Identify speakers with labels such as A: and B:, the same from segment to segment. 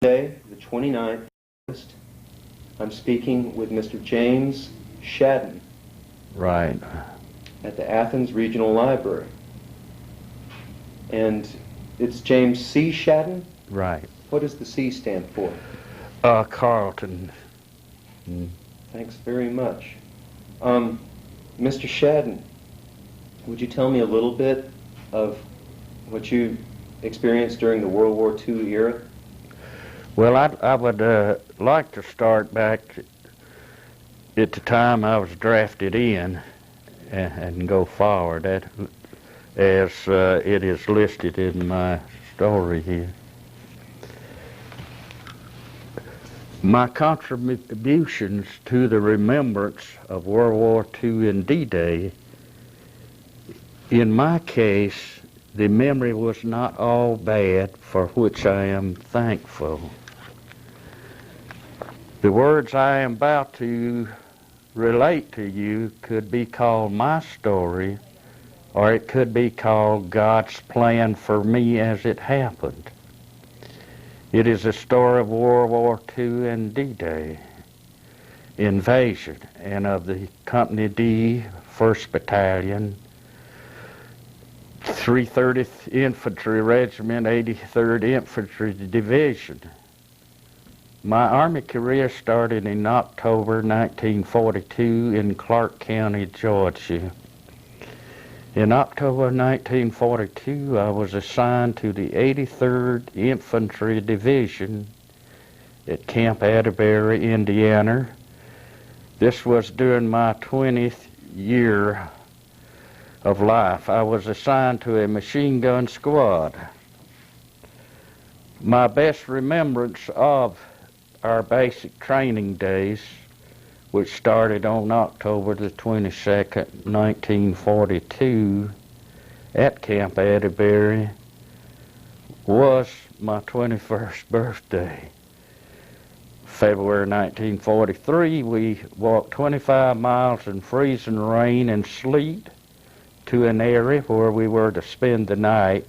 A: Monday, the 29th of August. I'm speaking with Mr. James Shadden.
B: Right.
A: At the Athens Regional Library. And it's James C. Shadden?
B: Right.
A: What does the C stand for?
B: Carlton.
A: Thanks very much. Mr. Shadden, would you tell me a little bit of what you experienced during the World War II era?
B: Well, I would like to start back at the time I was drafted in and go forward, as it is listed in my story here. My contributions to the remembrance of World War II and D-Day, in my case, the memory was not all bad, for which I am thankful. The words I am about to relate to you could be called my story, or it could be called God's plan for me as it happened. It is a story of World War II and D-Day, invasion, and of the Company D, 1st Battalion, 330th Infantry Regiment, 83rd Infantry Division. My Army career started in October 1942 in Clarke County, Georgia. In October 1942, I was assigned to the 83rd Infantry Division at Camp Atterbury, Indiana. This was during my 20th year of life. I was assigned to a machine gun squad. My best remembrance of our basic training days, which started on October the 22nd, 1942, at Camp Atterbury, was my 21st birthday. February 1943, we walked 25 miles in freezing rain and sleet to an area where we were to spend the night.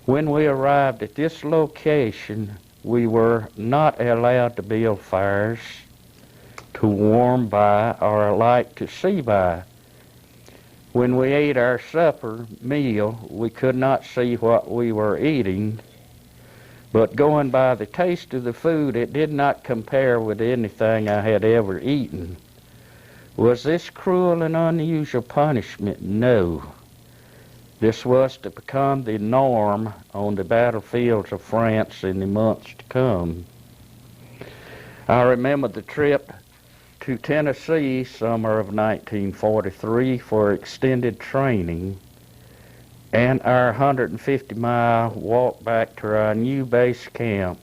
B: When we arrived at this location, we were not allowed to build fires, to warm by, or a light to see by. When we ate our supper meal, we could not see what we were eating, but going by the taste of the food, it did not compare with anything I had ever eaten. Was this cruel and unusual punishment? No. This was to become the norm on the battlefields of France in the months to come. I remember the trip to Tennessee, summer of 1943, for extended training, and our 150-mile walk back to our new base camp,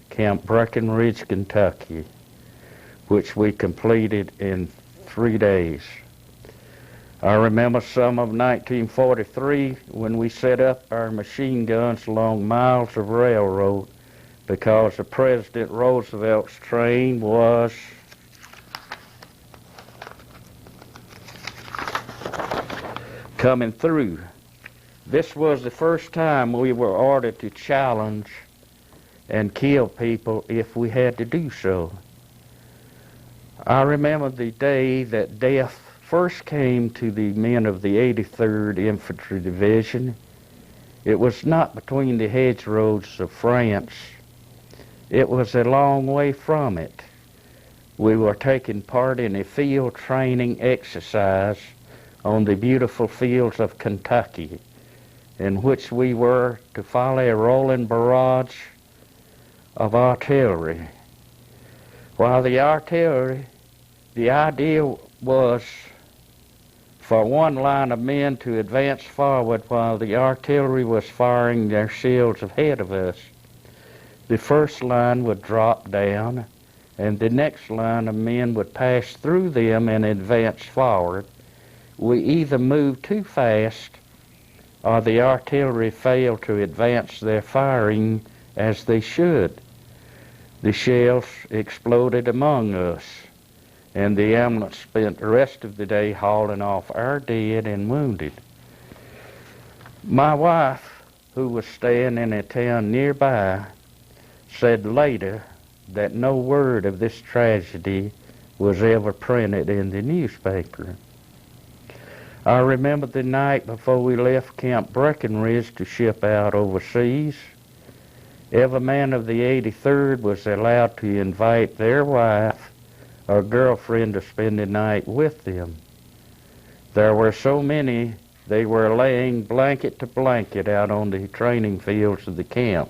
B: Camp Breckenridge, Kentucky, which we completed in 3 days. I remember some of 1943 when we set up our machine guns along miles of railroad because of President Roosevelt's train was coming through. This was the first time we were ordered to challenge and kill people if we had to do so. I remember the day that death first came to the men of the 83rd Infantry Division. It was not between the hedgerows of France. It was a long way from it. We were taking part in a field training exercise on the beautiful fields of Kentucky, in which we were to follow a rolling barrage of artillery. While the idea was for one line of men to advance forward while the artillery was firing their shells ahead of us. The first line would drop down, and the next line of men would pass through them and advance forward. We either moved too fast, or the artillery failed to advance their firing as they should. The shells exploded among us, and the ambulance spent the rest of the day hauling off our dead and wounded. My wife, who was staying in a town nearby, said later that no word of this tragedy was ever printed in the newspaper. I remember the night before we left Camp Breckenridge to ship out overseas. Every man of the 83rd was allowed to invite their wife or girlfriend to spend the night with them. There were so many, they were laying blanket to blanket out on the training fields of the camp.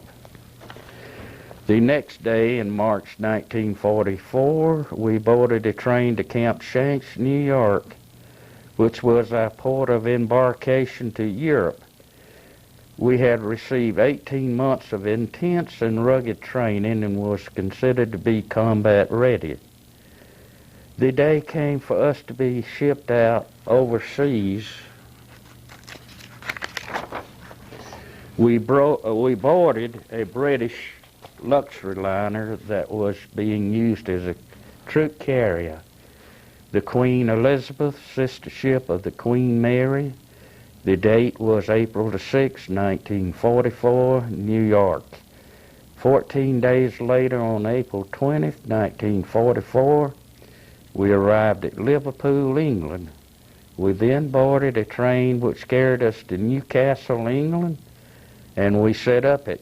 B: The next day, in March 1944, we boarded a train to Camp Shanks, New York, which was our port of embarkation to Europe. We had received 18 months of intense and rugged training and was considered to be combat ready. The day came for us to be shipped out overseas. We boarded a British luxury liner that was being used as a troop carrier, the Queen Elizabeth, sister ship of the Queen Mary. The date was April the 6th, 1944, New York. 14 days later, on April 20th, 1944, we arrived at Liverpool, England. We then boarded a train which carried us to Newcastle, England, and we set up at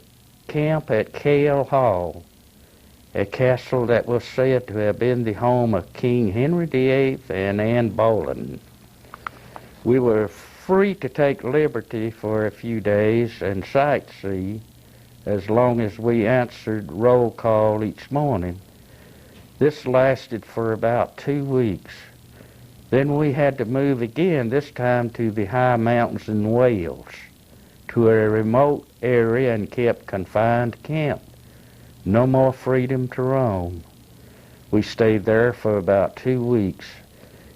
B: camp at Cale Hall, a castle that was said to have been the home of King Henry VIII and Anne Boleyn. We were free to take liberty for a few days and sightsee as long as we answered roll call each morning. This lasted for about 2 weeks. Then we had to move again, this time to the high mountains in Wales, to a remote area and kept confined to camp. No more freedom to roam. We stayed there for about 2 weeks.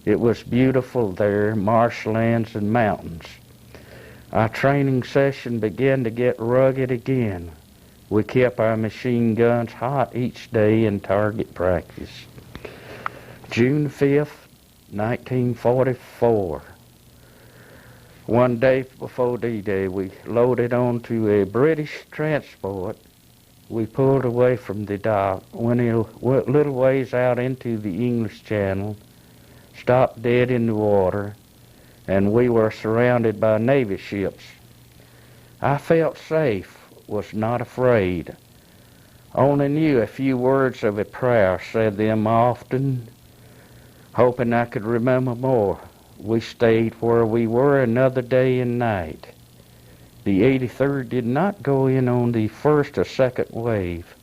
B: It was beautiful there, marshlands and mountains. Our training session began to get rugged again. We kept our machine guns hot each day in target practice. June 5th, 1944. One day before D-Day, we loaded onto a British transport. We pulled away from the dock, went a little ways out into the English Channel, stopped dead in the water, and we were surrounded by Navy ships. I felt safe, was not afraid. Only knew a few words of a prayer, said them often, hoping I could remember more. We stayed where we were another day and night. The 83rd did not go in on the first or second wave.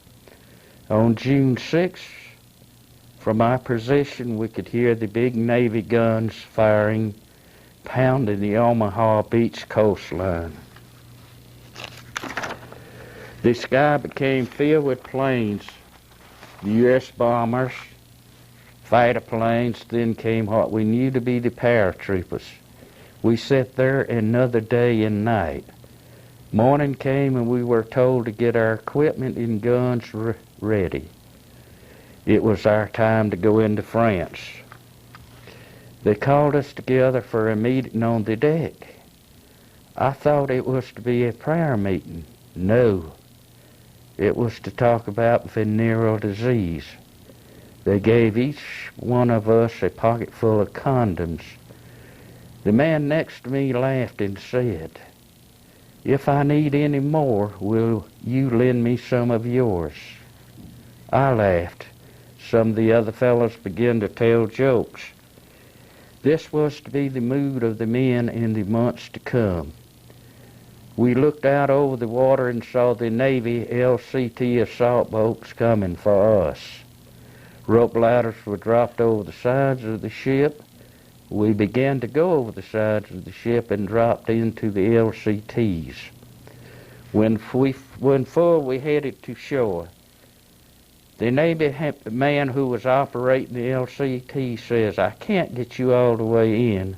B: On June 6th, from our position, we could hear the big Navy guns firing, pounding the Omaha Beach coastline. The sky became filled with planes, the U.S. bombers, fighter planes, then came what we knew to be the paratroopers. We sat there another day and night. Morning came and we were told to get our equipment and guns ready. It was our time to go into France. They called us together for a meeting on the deck. I thought it was to be a prayer meeting. No, it was to talk about venereal disease. They gave each one of us a pocket full of condoms. The man next to me laughed and said, "If I need any more, will you lend me some of yours?" I laughed. Some of the other fellows began to tell jokes. This was to be the mood of the men in the months to come. We looked out over the water and saw the Navy LCT assault boats coming for us. Rope ladders were dropped over the sides of the ship. We began to go over the sides of the ship and dropped into the LCTs. When full, we headed to shore. The Navy man who was operating the LCT says, "I can't get you all the way in.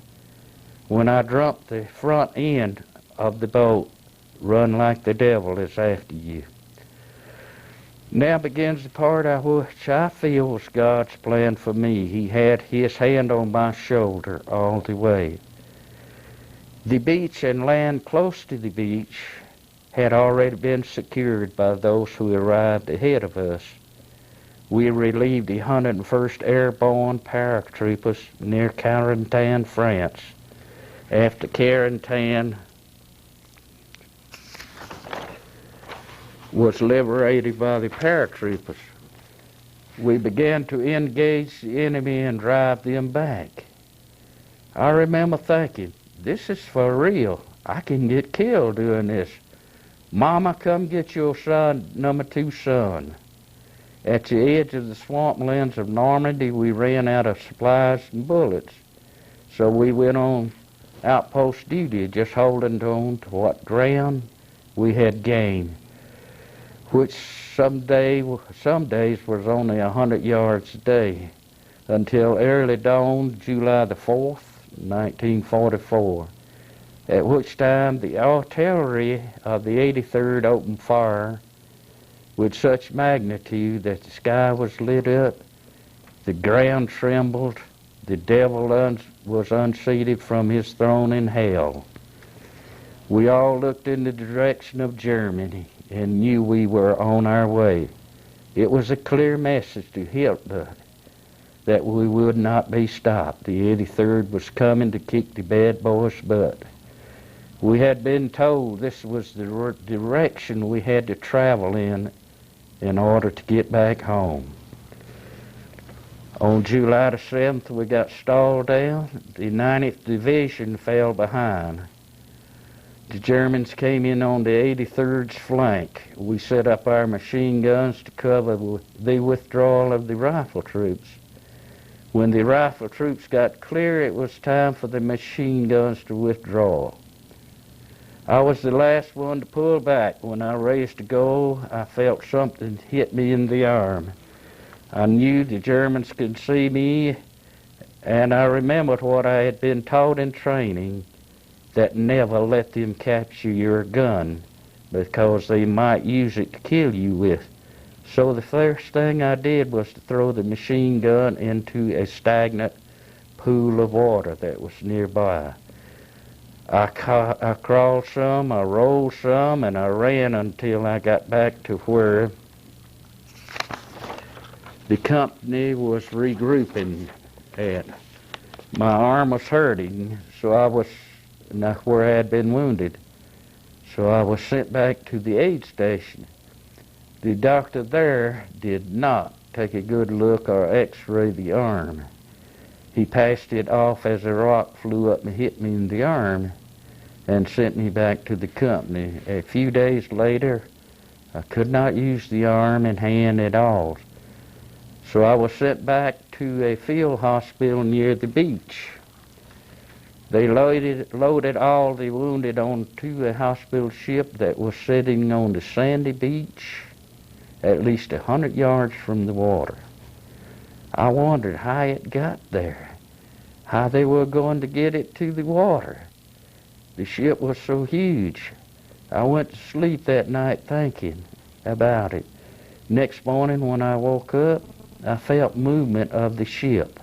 B: When I dump the front end of the boat, run like the devil is after you." Now begins the part which I feel was God's plan for me. He had his hand on my shoulder all the way. The beach and land close to the beach had already been secured by those who arrived ahead of us. We relieved the 101st Airborne Paratroopers near Carentan, France. After Carentan was liberated by the paratroopers, we began to engage the enemy and drive them back. I remember thinking, this is for real. I can get killed doing this. Mama, come get your son, number 2 son. At the edge of the swamplands of Normandy, we ran out of supplies and bullets. So we went on outpost duty, just holding on to what ground we had gained, which some days was only 100 yards a day, until early dawn, July the 4th, 1944, at which time the artillery of the 83rd opened fire with such magnitude that the sky was lit up, the ground trembled, the devil was unseated from his throne in hell. We all looked in the direction of Germany and knew we were on our way. It was a clear message to Hitler that we would not be stopped. The 83rd was coming to kick the bad boys' butt. We had been told this was the direction we had to travel in order to get back home. On July the 7th, we got stalled down. The 90th Division fell behind. The Germans came in on the 83rd's flank. We set up our machine guns to cover the withdrawal of the rifle troops. When the rifle troops got clear, it was time for the machine guns to withdraw. I was the last one to pull back. When I raised to go, I felt something hit me in the arm. I knew the Germans could see me, and I remembered what I had been taught in training, that never let them capture your gun, because they might use it to kill you with. So the first thing I did was to throw the machine gun into a stagnant pool of water that was nearby. I crawled some, I rolled some, and I ran until I got back to where the company was regrouping at. My arm was hurting, where I had been wounded, so I was sent back to the aid station. The doctor there did not take a good look or x-ray the arm. He passed it off as a rock flew up and hit me in the arm and sent me back to the company. A few days later, I could not use the arm and hand at all. So I was sent back to a field hospital near the beach. They loaded all the wounded onto a hospital ship that was sitting on the sandy beach, at least 100 yards from the water. I wondered how it got there, how they were going to get it to the water. The ship was so huge. I went to sleep that night thinking about it. Next morning when I woke up, I felt movement of the ship.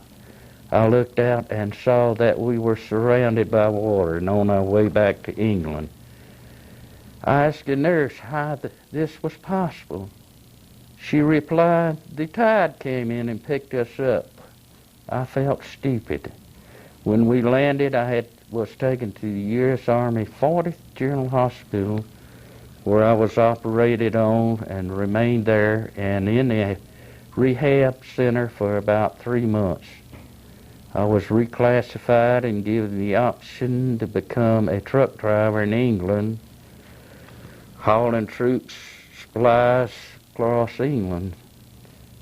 B: I looked out and saw that we were surrounded by water and on our way back to England. I asked the nurse how this was possible. She replied, the tide came in and picked us up. I felt stupid. When we landed, I was taken to the U.S. Army 40th General Hospital, where I was operated on and remained there and in a rehab center for about 3 months. I was reclassified and given the option to become a truck driver in England, hauling troops, supplies across England.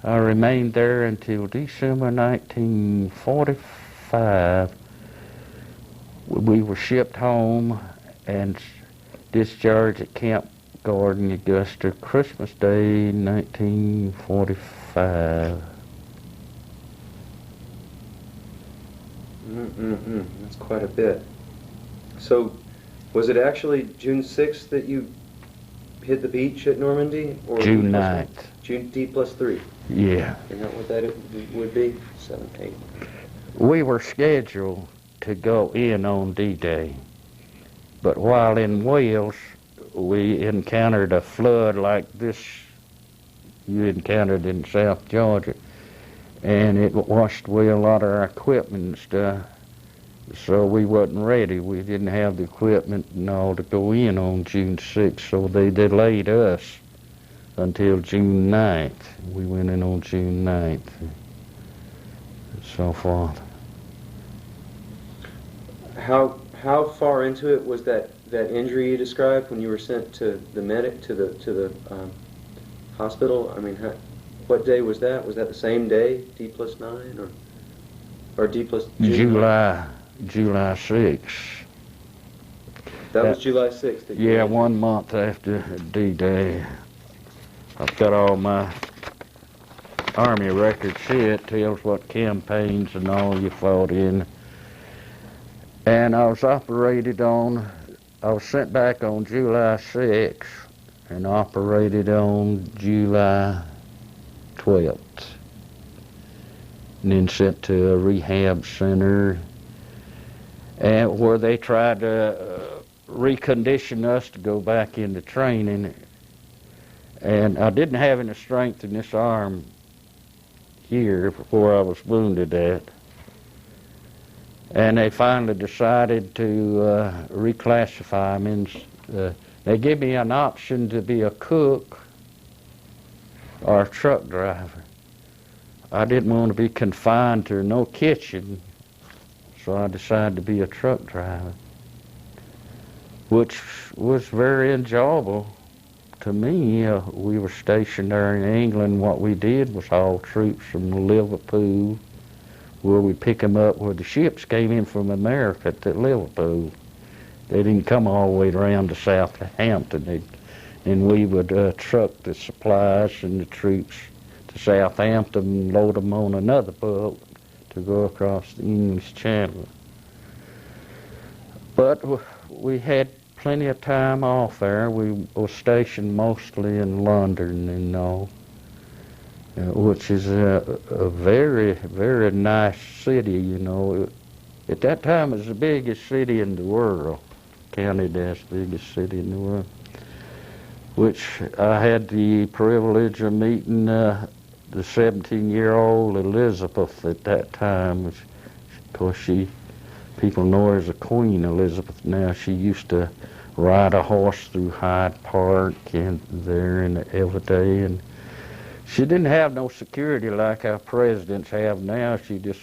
B: I remained there until December 1945. We were shipped home and discharged at Camp Gordon, Augusta, Christmas Day, 1945.
A: That's quite a bit. So, was it actually June 6th that you hit the beach at Normandy? Or
B: June 9th.
A: June D+3?
B: Yeah.
A: Isn't that what that would be? 7, 8.
B: We were scheduled to go in on D-Day, but while in Wales, we encountered a flood like this you encountered in South Georgia, and it washed away a lot of our equipment and stuff. So we wasn't ready. We didn't have the equipment and all to go in on June 6th, so they delayed us until June 9th. We went in on June 9th and so forth.
A: How far into it was that injury you described when you were sent to the medic to the hospital? I mean, what day was that? Was that the same day, D+9, or D+June?
B: July 6th.
A: That was July 6th.
B: Yeah, 1 month after D-Day. I've got all my Army records here. It tells what campaigns and all you fought in. And I was sent back on July 6th and operated on July 12th. And then sent to a rehab center, and where they tried to recondition us to go back into training. And I didn't have any strength in this arm here where I was wounded at. And they finally decided to reclassify me. They gave me an option to be a cook or a truck driver. I didn't want to be confined to no kitchen, so I decided to be a truck driver, which was very enjoyable to me. We were stationed there in England. What we did was haul troops from Liverpool, where we pick them up where the ships came in from America to Liverpool. They didn't come all the way around to Southampton. And we would truck the supplies and the troops to Southampton and load them on another boat to go across the English Channel. But we had plenty of time off there. We were stationed mostly in London and all, which is a very, very nice city, you know. At that time, it was the biggest city in the world, counted as the biggest city in the world, which I had the privilege of meeting the 17-year-old Elizabeth at that time, which, of course, people know her as a Queen Elizabeth now. She used to ride a horse through Hyde Park and there every day, and she didn't have no security like our presidents have now. She just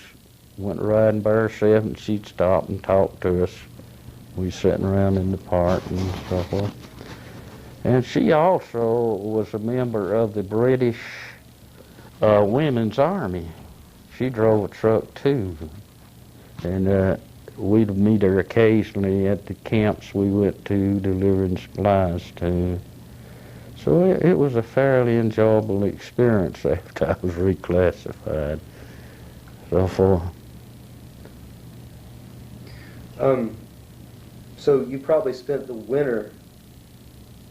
B: went riding by herself, and she'd stop and talk to us. We sitting around in the park and so forth. And she also was a member of the British Women's Army. She drove a truck too, and we'd meet her occasionally at the camps we went to, delivering supplies to. So it was a fairly enjoyable experience after I was reclassified. So forth.
A: So you probably spent the winter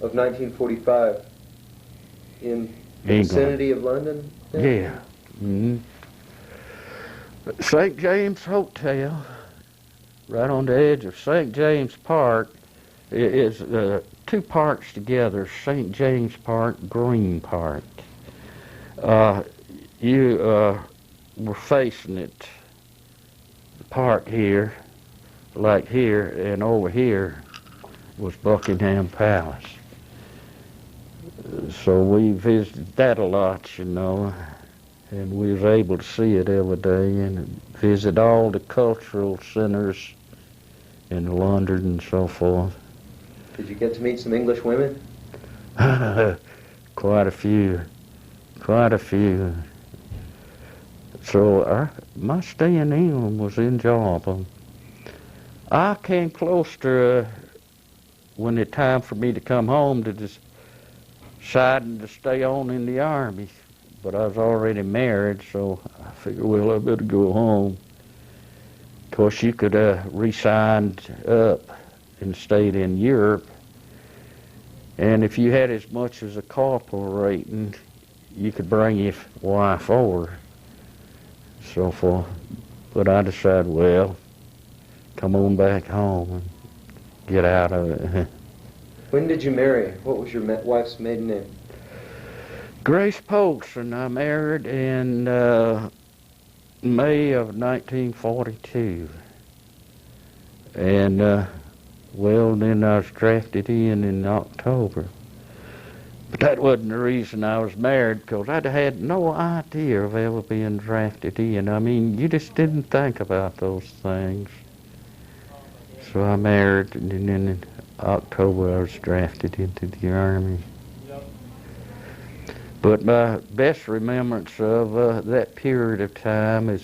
A: of 1945 in the vicinity of London?
B: Yeah. Mm-hmm. St. James Hotel, right on the edge of St. James Park, is two parks together, St. James Park, Green Park. You were facing it, the park here, like here, and over here was Buckingham Palace. So we visited that a lot, you know, and we was able to see it every day and visit all the cultural centers in London and so forth.
A: Did you get to meet some English women?
B: Quite a few. So my stay in England was enjoyable. I came close to, when it time for me to come home, to deciding to stay on in the Army. But I was already married, so I figured, well, I better go home. Of course, you could re-signed up and stayed in Europe. And if you had as much as a corporal rating, you could bring your wife over, so forth. But I decided, well, come on back home and get out of it.
A: When did you marry? What was your wife's maiden name?
B: Grace Polson. I married in May of 1942. And, well, then I was drafted in October. But that wasn't the reason I was married, because I'd had no idea of ever being drafted in. I mean, you just didn't think about those things. So I married, and then in October I was drafted into the Army. But my best remembrance of that period of time is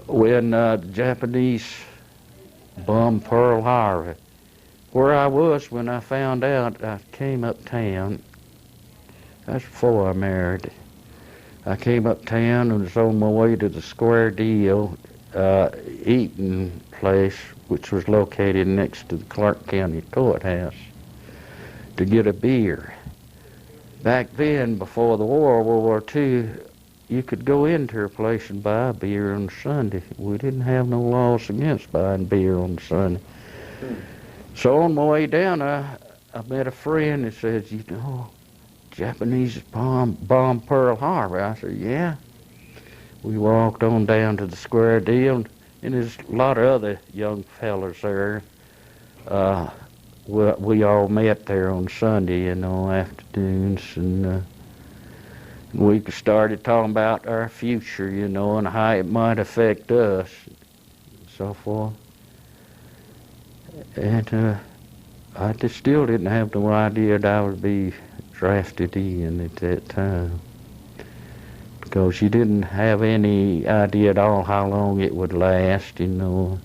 B: when the Japanese bombed Pearl Harbor. Where I was when I found out, I came uptown. That's before I married. I came uptown and was on my way to the Square Deal eating place, which was located next to the Clarke County Courthouse, to get a beer. Back then, before the war, World War II, you could go into a place and buy beer on Sunday. We didn't have no laws against buying beer on Sunday. So on my way down, I met a friend that says, you know, Japanese bombed Pearl Harbor. I said, yeah. We walked on down to the Square Deal, and there's a lot of other young fellas there. We all met there on Sunday, you know, afternoons, and we started talking about our future, you know, and how it might affect us, and so forth. And I just still didn't have no idea that I would be drafted in at that time, because you didn't have any idea at all how long it would last, you know.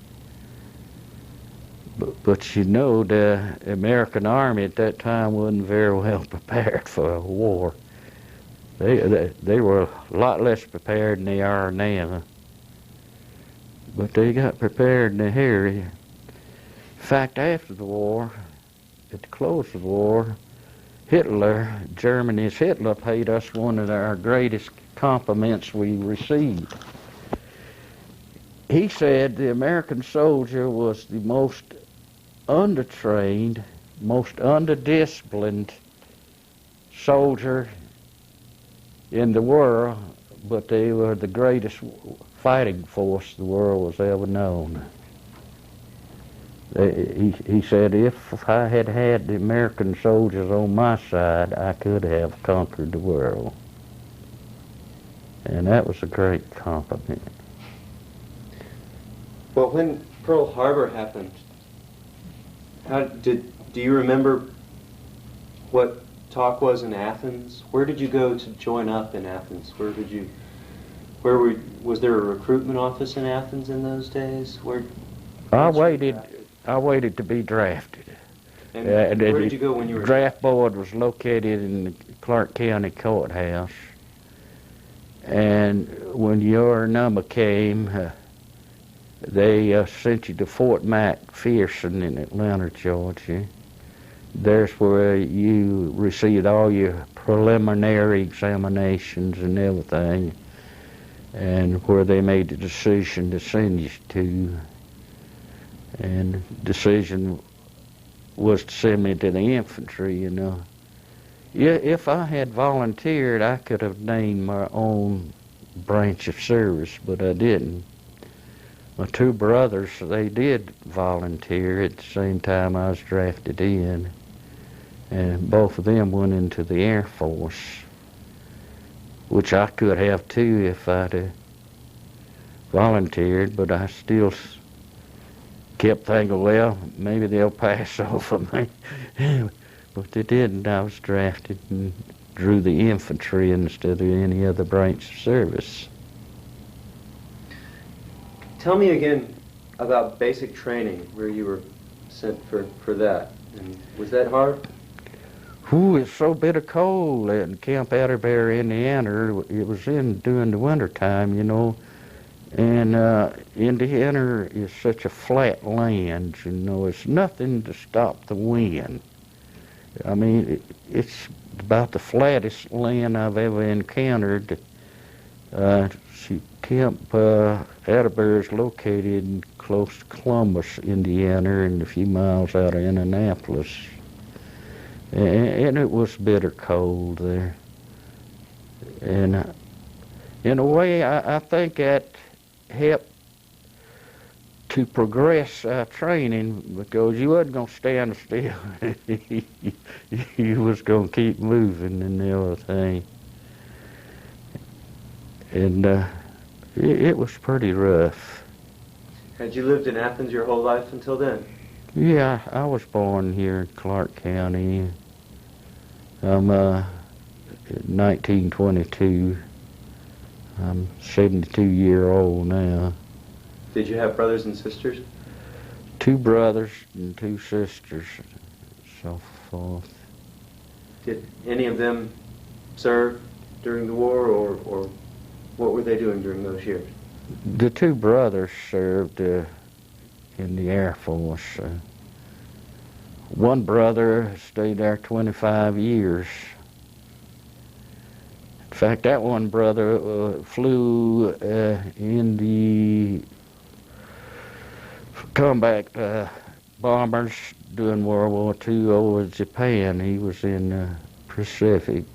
B: But you know, the American Army at that time wasn't very well prepared for a war. They were a lot less prepared than they are now. But they got prepared in a hurry. In fact, after the war, at the close of the war, Germany's Hitler paid us one of our greatest compliments we received. He said the American soldier was the most undertrained, most underdisciplined soldier in the world, but they were the greatest fighting force the world was ever known. He said, if I had had the American soldiers on my side, I could have conquered the world. And that was a great compliment.
A: Well, when Pearl Harbor happened, do you remember what talk was in Athens? Where did you go to join up in Athens? Was there a recruitment office in Athens in those days?
B: I waited to be drafted.
A: And where did you go when you were
B: draft board was located in the Clarke County Courthouse. And when your number came, they sent you to Fort McPherson in Atlanta, Georgia. There's where you received all your preliminary examinations and everything, and where they made the decision to send you to. And the decision was to send me to the infantry, you know. Yeah, if I had volunteered, I could have named my own branch of service, but I didn't. My two brothers, they did volunteer at the same time I was drafted in, and both of them went into the Air Force, which I could have too if I'd volunteered, but I still kept thinking, well, maybe they'll pass over me. But they didn't. I was drafted and drew the infantry instead of any other branch of service.
A: Tell me again about basic training, where you were sent for that. And was that hard?
B: Ooh, it's so bitter cold in Camp Atterbury, Indiana. It was during the winter time, you know. And Indiana is such a flat land, you know. It's nothing to stop the wind. I mean, it's about the flattest land I've ever encountered. Camp Atterbury is located close to Columbus, Indiana, and a few miles out of Indianapolis. and it was bitter cold there. And in a way, I think that helped to progress training, because you wasn't going to stand still. You was going to keep moving and everything. And it was pretty rough.
A: Had you lived in Athens your whole life until then?
B: Yeah, I was born here in Clarke County. I'm 1922. I'm 72-year-old now.
A: Did you have brothers and sisters?
B: 2 brothers and 2 sisters, so forth.
A: Did any of them serve during the war, or what were they doing during those years?
B: The 2 brothers served in the Air Force. One brother stayed there 25 years. In fact, that one brother flew in the combat bombers during World War II over Japan. He was in the Pacific.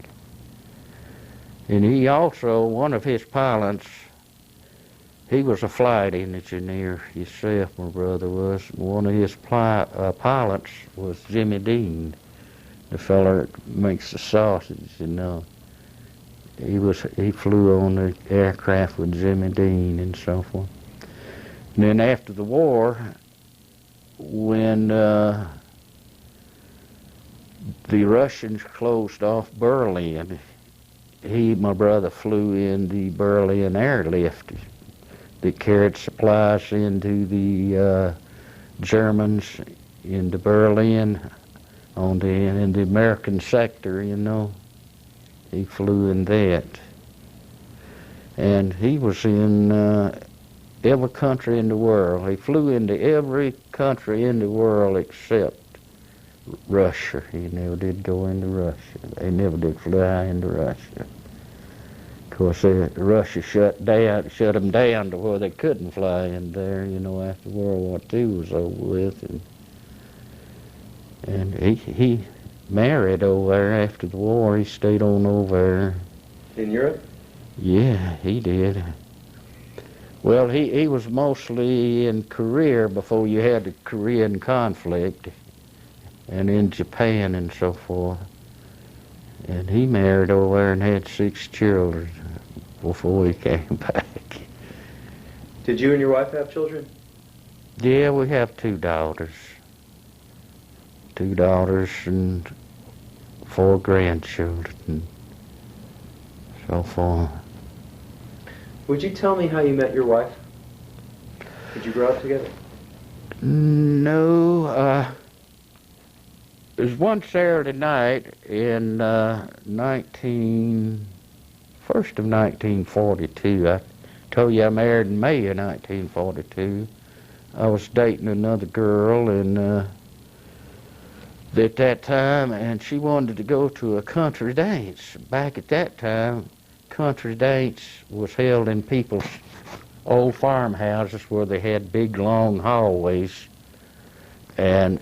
B: And he also, one of his pilots, he was a flight engineer himself, my brother was. One of his pilots was Jimmy Dean, the feller that makes the sausage, you know. He flew on the aircraft with Jimmy Dean and so forth. And then after the war, when the Russians closed off Berlin, my brother flew in the Berlin airlift that carried supplies into the Germans into Berlin in the American sector, you know. He flew in that. And he was in every country in the world. He flew into every country in the world except Russia. He never did go into Russia. They never did fly into Russia. Of course, Russia shut them down to where they couldn't fly in there, you know, after World War II was over with. And he married over there after the war. He stayed on over there.
A: In Europe?
B: Yeah, he did. Well, he was mostly in Korea before you had the Korean conflict, and in Japan and so forth. And he married over there and had 6 children before he came back.
A: Did you and your wife have children?
B: Yeah, we have 2 daughters. 2 daughters and 4 grandchildren and so forth.
A: Would you tell me how you met your wife? Did you grow up together?
B: No, it was one Saturday night in 1942. I told you I married in May of 1942. I was dating another girl, and at that time, and she wanted to go to a country dance. Back at that time, country dance was held in people's old farmhouses where they had big, long hallways. And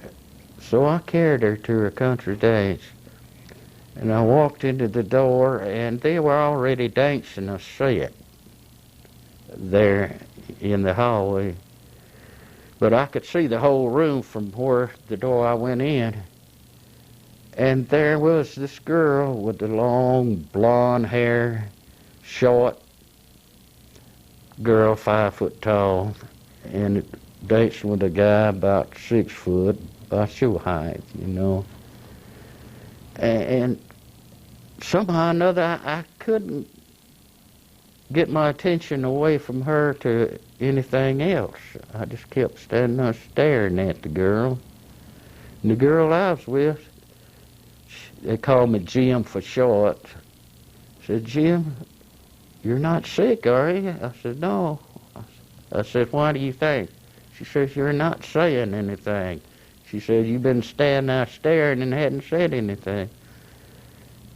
B: so I carried her to her country dance. And I walked into the door, and they were already dancing a set there in the hallway. But I could see the whole room from where the door I went in. And there was this girl with the long blonde hair, short girl, 5 foot tall, and dancing with a guy about 6 foot, about your height, you know. And somehow or another, I couldn't get my attention away from her to anything else. I just kept standing there staring at the girl. And the girl I was with, they called me Jim for short. I said, "Jim, you're not sick, are you?" I said, "No." I said, "Why do you think?" She says, "You're not saying anything." She said, "You've been standing there staring and hadn't said anything."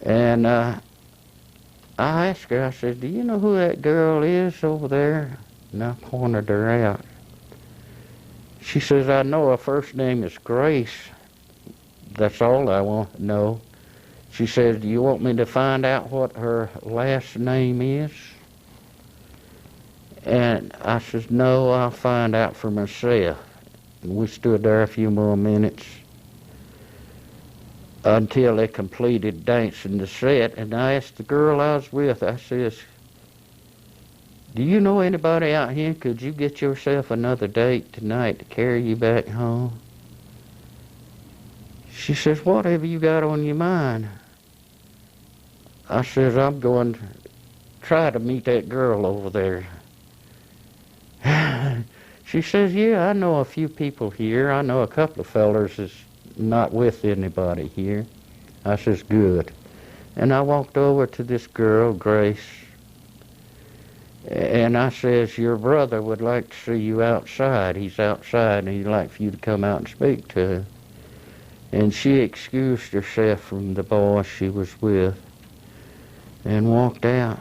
B: And I asked her, I said, "Do you know who that girl is over there?" And I pointed her out. She says, "I know her first name is Grace." that's all I want to know. She said, do you want me to find out what her last name is? And I says, no, I'll find out for myself. And we stood there a few more minutes until they completed dancing the set, and I asked the girl I was with, I says, do you know anybody out here? Could you get yourself another date tonight to carry you back home? She says, whatever you got on your mind? I says, I'm going to try to meet that girl over there. She says, yeah, I know a few people here. I know a couple of fellers that's not with anybody here. I says, good. And I walked over to this girl, Grace, and I says, your brother would like to see you outside. He's outside, and he'd like for you to come out and speak to him. And she excused herself from the boy she was with and walked out.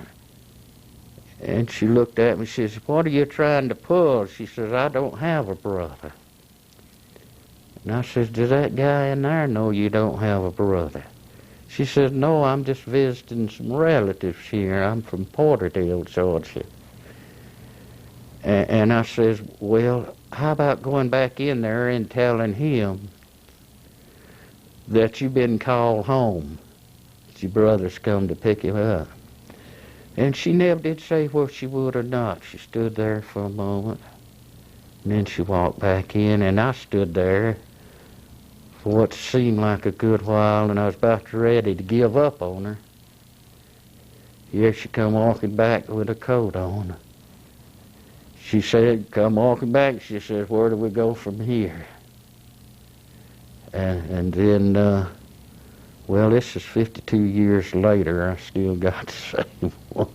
B: And she looked at me, she says, what are you trying to pull? She says, I don't have a brother. And I says, does that guy in there know you don't have a brother? She says, no, I'm just visiting some relatives here. I'm from Porterdale, Georgia. And I says, well, how about going back in there and telling him that you've been called home, that your brother's come to pick you up? And she never did say whether she would or not. She stood there for a moment, and then she walked back in, and I stood there for what seemed like a good while, and I was about ready to give up on her. Here she come walking back with a coat on. She said, come walking back, she says, where do we go from here? And then, well, this is 52 years later. I still got the same one.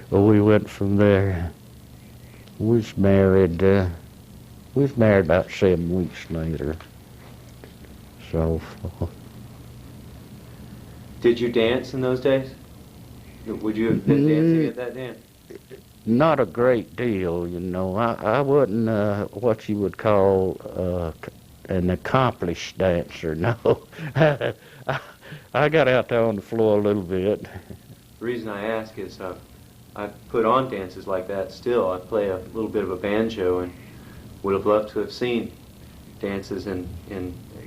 B: But we went from there. We was married about 7 weeks later. So.
A: Did you dance in those days? Would you have been dancing at that dance?
B: Not a great deal, you know. I wasn't what you would call an accomplished dancer, no. I got out there on the floor a little bit.
A: The reason I ask is I put on dances like that still. I play a little bit of a banjo and would have loved to have seen dances in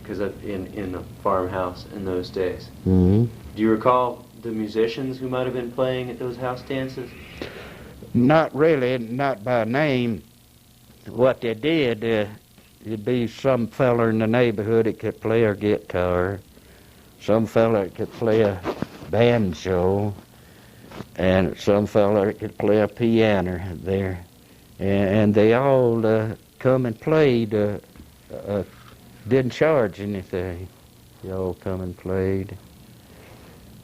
A: a farmhouse in those days.
B: Mm-hmm.
A: Do you recall the musicians who might have been playing at those house dances?
B: Not really, not by name. What they did, it'd be some feller in the neighborhood that could play a guitar, some fella that could play a banjo, and some fella that could play a piano there. And they all come and played, didn't charge anything. They all come and played,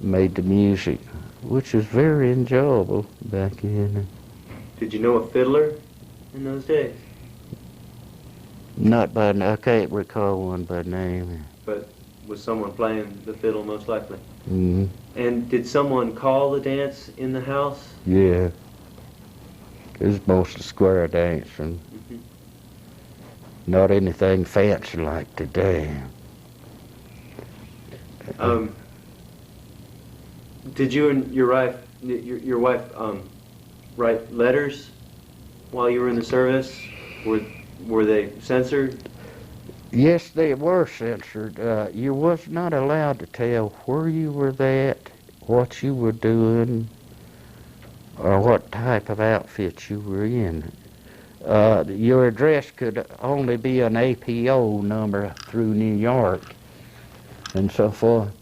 B: made the music, which was very enjoyable back then.
A: Did you know a fiddler in those days?
B: Not by name. I can't recall one by name.
A: But was someone playing the fiddle most likely?
B: Mm-hmm.
A: And did someone call the dance in the house?
B: Yeah. It was mostly square dancing.
A: Mm-hmm.
B: Not anything fancy like today.
A: Did you and your wife write letters while you were in the service? Were they censored?
B: Yes, they were censored. You was not allowed to tell where you were at, what you were doing, or what type of outfit you were in. Your address could only be an APO number through New York and so forth.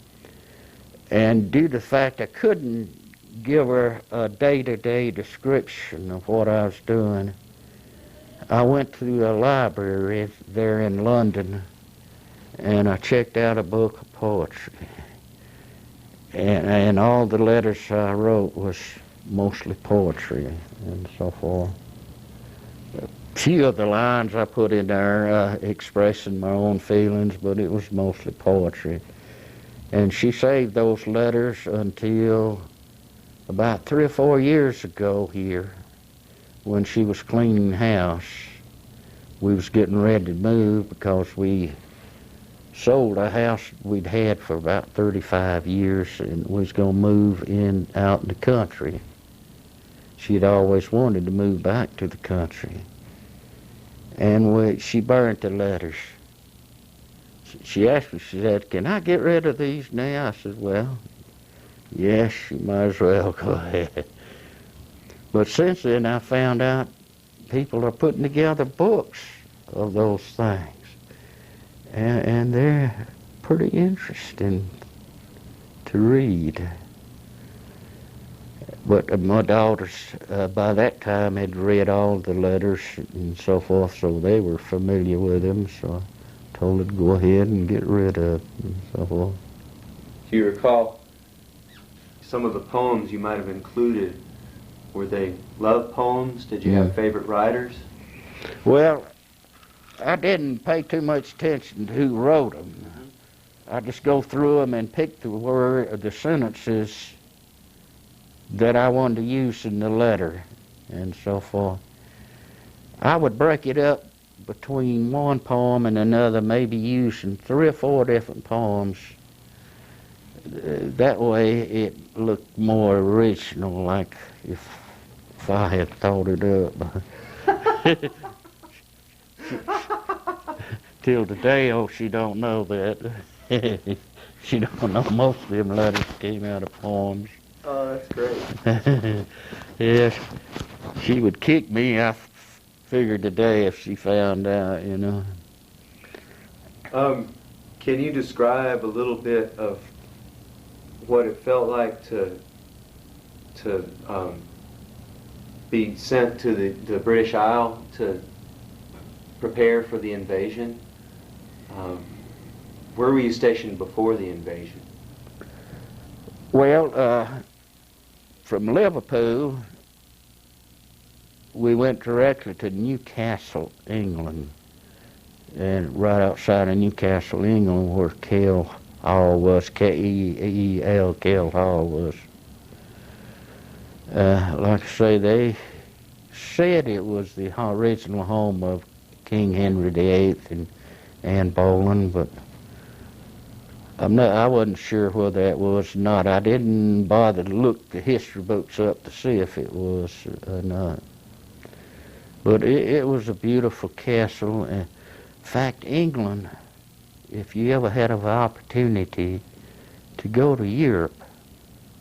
B: And due to the fact I couldn't give her a day-to-day description of what I was doing, I went to a library there in London and I checked out a book of poetry. And all the letters I wrote was mostly poetry and so forth. A few of the lines I put in there expressing my own feelings, but it was mostly poetry. And she saved those letters until about 3 or 4 years ago here, when she was cleaning the house. We was getting ready to move because we sold a house we'd had for about 35 years and was going to move out in the country. She'd always wanted to move back to the country. And she burnt the letters. She asked me, she said, "Can I get rid of these now?" I said, "Well, yes, you might as well go ahead." But since then, I found out people are putting together books of those things. And they're pretty interesting to read. But my daughters, by that time, had read all the letters and so forth, so they were familiar with them, so I told her to go ahead and get rid of them and so forth.
A: Do you recall some of the poems you might have included? Were they love poems? Did you have favorite writers?
B: Well, I didn't pay too much attention to who wrote them. I just go through them and pick the sentences that I wanted to use in the letter and so forth. I would break it up between one poem and another, maybe using 3 or 4 different poems. That way it looked more original, like if I had thought it up. Till today, she don't know that. She don't know most of them letters came out of poems.
A: Oh, that's great.
B: Yes, she would kick me, I figured today, if she found out, you know.
A: Can you describe a little bit of what it felt like to be sent to the British Isle to prepare for the invasion? Where were you stationed before the invasion?
B: Well, from Liverpool, we went directly to Newcastle, England. And right outside of Newcastle, England, where Kell Hall was, K-E-E-L, Kell Hall was. Like I say, they said it was the original home of King Henry VIII and Anne Boleyn, but I wasn't sure whether that was or not. I didn't bother to look the history books up to see if it was or not. But it was a beautiful castle. In fact, England, if you ever had an opportunity to go to Europe,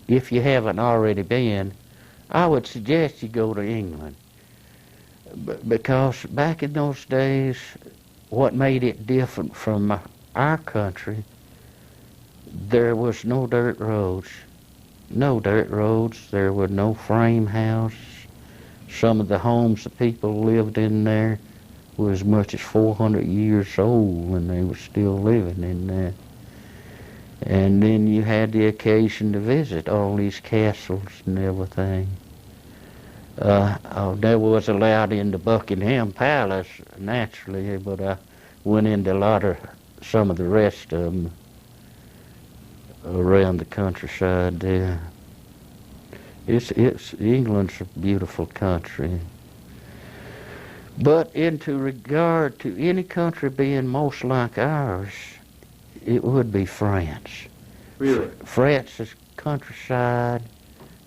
B: if you haven't already been, I would suggest you go to England. Because back in those days, what made it different from our country, there was no dirt roads. No dirt roads. There were no frame houses. Some of the homes the people lived in there were as much as 400 years old when they were still living in there. And then you had the occasion to visit all these castles and everything. I never was allowed into Buckingham Palace, naturally, but I went into some of the rest of them around the countryside there. England's a beautiful country. But into regard to any country being most like ours, it would be France.
A: Really?
B: France's countryside,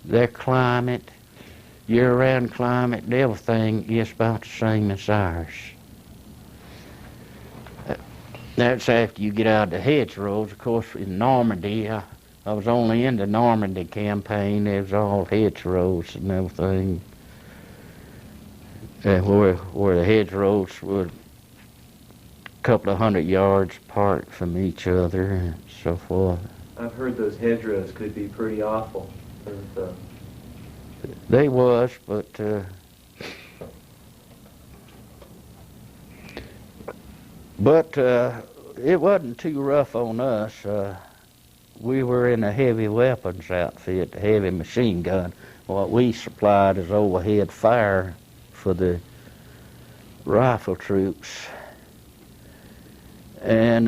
B: their climate, year-round climate, and everything is about the same as ours. That's after you get out of the hedgerows. Of course, in Normandy, I was only in the Normandy campaign. It was all hedgerows and everything. Where the hedgerows were a couple of 100 yards apart from each other and so forth.
A: I've heard those hedgerows could be pretty awful.
B: They was, but it wasn't too rough on us. We were in a heavy weapons outfit, a heavy machine gun. What we supplied is overhead fire for the rifle troops. And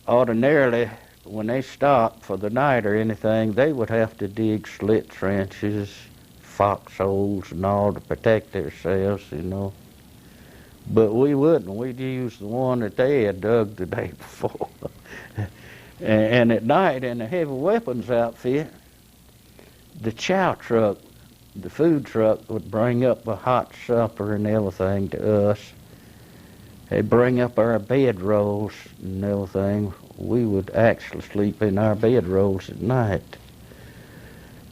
B: ordinarily, when they stopped for the night or anything, they would have to dig slit trenches, foxholes and all to protect themselves, you know. But we wouldn't. We'd use the one that they had dug the day before. And at night in the heavy weapons outfit, the chow truck, the food truck, would bring up a hot supper and everything to us. They'd bring up our bedrolls and everything. We would actually sleep in our bedrolls at night.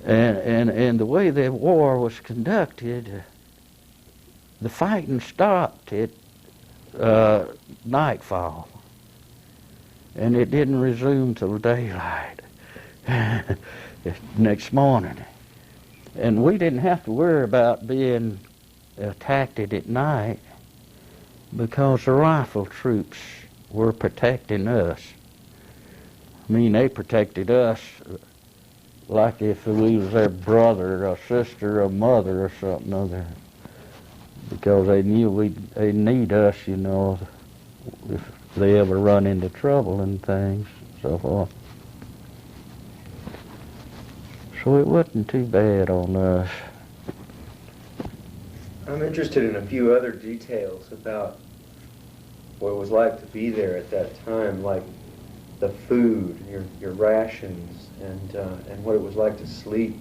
B: And the way the war was conducted, the fighting stopped at nightfall, and it didn't resume till daylight next morning. And we didn't have to worry about being attacked at night because the rifle troops were protecting us. I mean, they protected us like if we was their brother or sister or mother or something other, because they knew they need us, you know, if they ever run into trouble and things, so forth. So it wasn't too bad on us.
A: I'm interested in a few other details about what it was like to be there at that time, like the food, your rations, and what it was like to sleep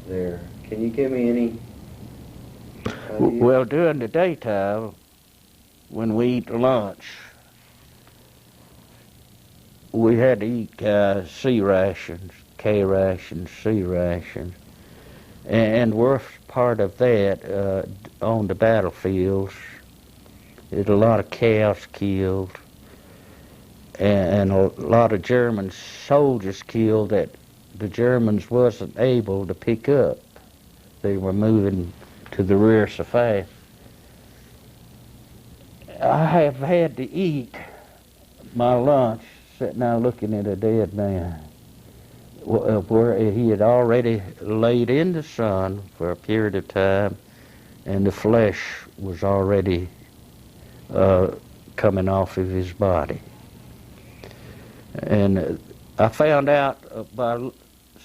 A: there. Can you give me any idea?
B: Well, during the daytime, when we eat lunch, we had to eat C rations, K rations, C rations, and worst part of that, on the battlefields, there's a lot of cows killed, and a lot of German soldiers killed that the Germans wasn't able to pick up. They were moving to the rear so fast. I have had to eat my lunch sitting there looking at a dead man, where he had already laid in the sun for a period of time, and the flesh was already coming off of his body. And I found out by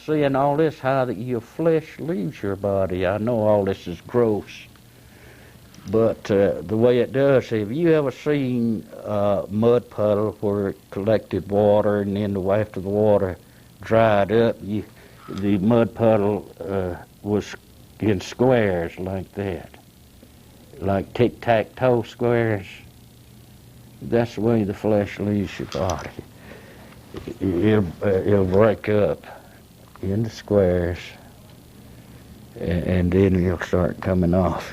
B: seeing all this how that your flesh leaves your body. I know all this is gross, but the way it does, have you ever seen a mud puddle where it collected water and then after the water dried up, the mud puddle was in squares like that, like tic-tac-toe squares? That's the way the flesh leaves your body. It'll break up into squares, and then it'll start coming off.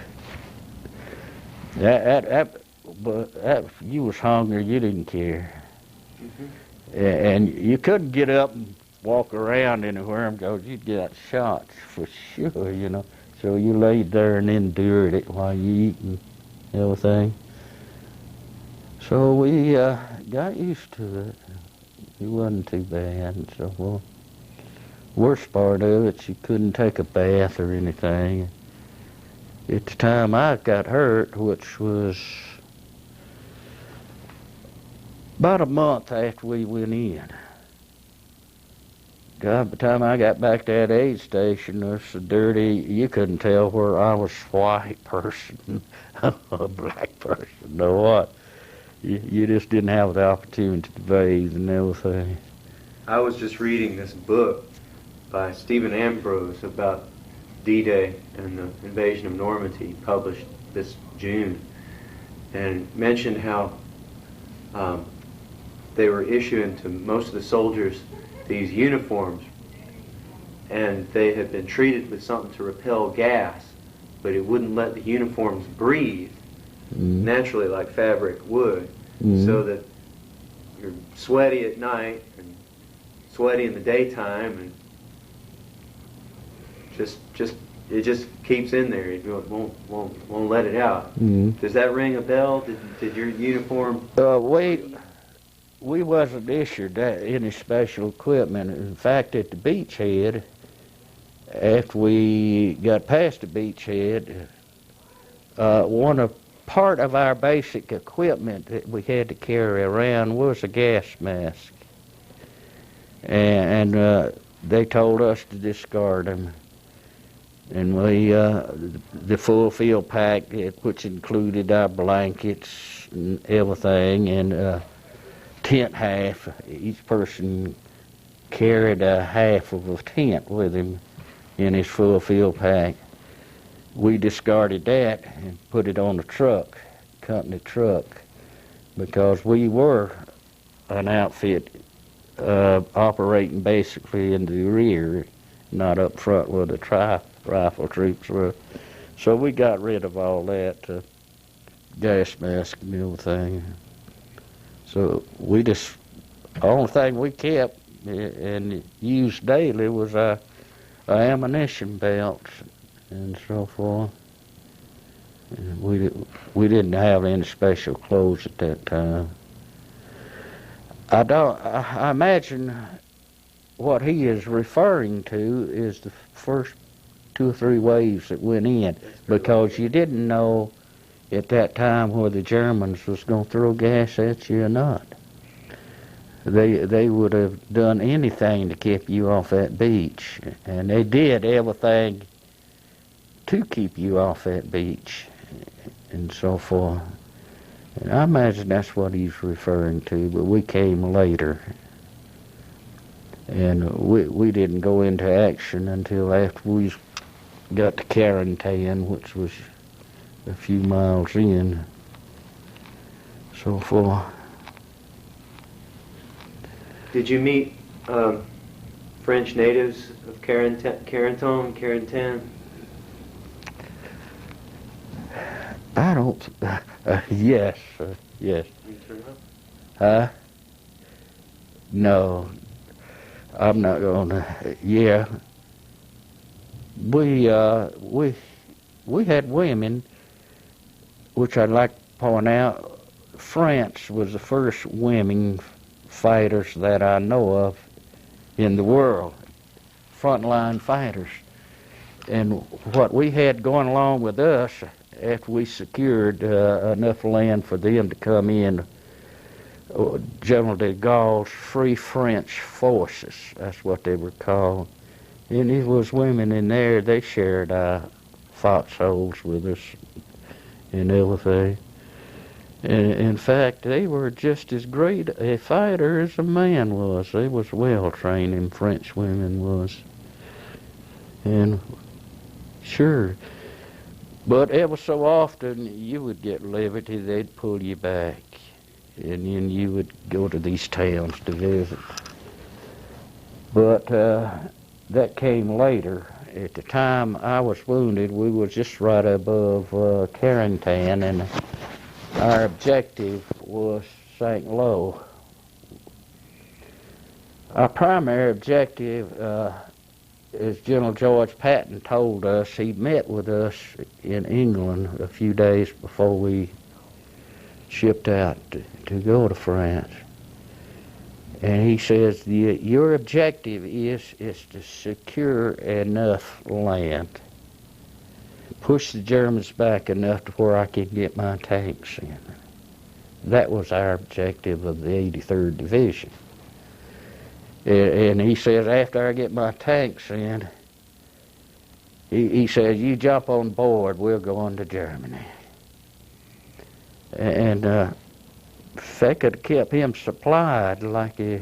B: But if you was hungry, you didn't care. Mm-hmm. And you couldn't get up and walk around anywhere because you'd get shots for sure, you know. So you laid there and endured it while you eat and everything. So we got used to it. It wasn't too bad and so forth. Worst part of it, you couldn't take a bath or anything. At the time I got hurt, which was about a month after we went in. God, by the time I got back to that aid station, it was so dirty, you couldn't tell where I was a white person, a black person, or what. You just didn't have the opportunity to bathe and everything.
A: I was just reading this book by Stephen Ambrose about D-Day and the invasion of Normandy, published this June, and mentioned how they were issuing to most of the soldiers these uniforms, and they had been treated with something to repel gas, but it wouldn't let the uniforms breathe naturally like fabric would, so that you're sweaty at night and sweaty in the daytime, and it just keeps in there. It won't let it out. Does that ring a bell? Did your uniform?
B: We wasn't issued any special equipment. In fact, at the beachhead, after we got past the beachhead, part of our basic equipment that we had to carry around was a gas mask, and they told us to discard them. And we, the full field pack, which included our blankets and everything, and tent half. Each person carried a half of a tent with him in his full field pack. We discarded that and put it on the truck, company truck, because we were an outfit operating basically in the rear, not up front where the rifle troops were. So we got rid of all that, gas mask and everything. So we just, the only thing we kept and used daily was our ammunition belts and so forth. And we didn't have any special clothes at that time. I imagine what he is referring to is the first 2 or 3 waves that went in, because you didn't know at that time whether the Germans was going to throw gas at you or not. They would have done anything to keep you off that beach, and they did everything to keep you off that beach and so forth. And I imagine that's what he's referring to, but we came later. And we didn't go into action until after we got to Quarantine, which was a few miles in, so forth.
A: Did you meet French natives of Quarantine?
B: I don't. Yes, yes. No, I'm not gonna. Yeah, we had women, which I'd like to point out. France was the first women fighters that I know of in the world, frontline fighters. And what we had going along with us, after we secured enough land for them to come in, General de Gaulle's Free French Forces, that's what they were called. And it was women in there, they shared foxholes with us and everything. And in fact, they were just as great a fighter as a man was. They was well trained, and French women was. And sure, but ever so often you would get liberty, they'd pull you back, and then you would go to these towns to visit. But that came later. At the time I was wounded, we was just right above Quarantine, and our objective was St. Lo. Our primary objective, as General George Patton told us, he met with us in England a few days before we shipped out to go to France. And he says, your objective is to secure enough land, push the Germans back enough to where I can get my tanks in. That was our objective of the 83rd Division. And he says, after I get my tanks in, he says, you jump on board, we're going to Germany. And if they could have kept him supplied like he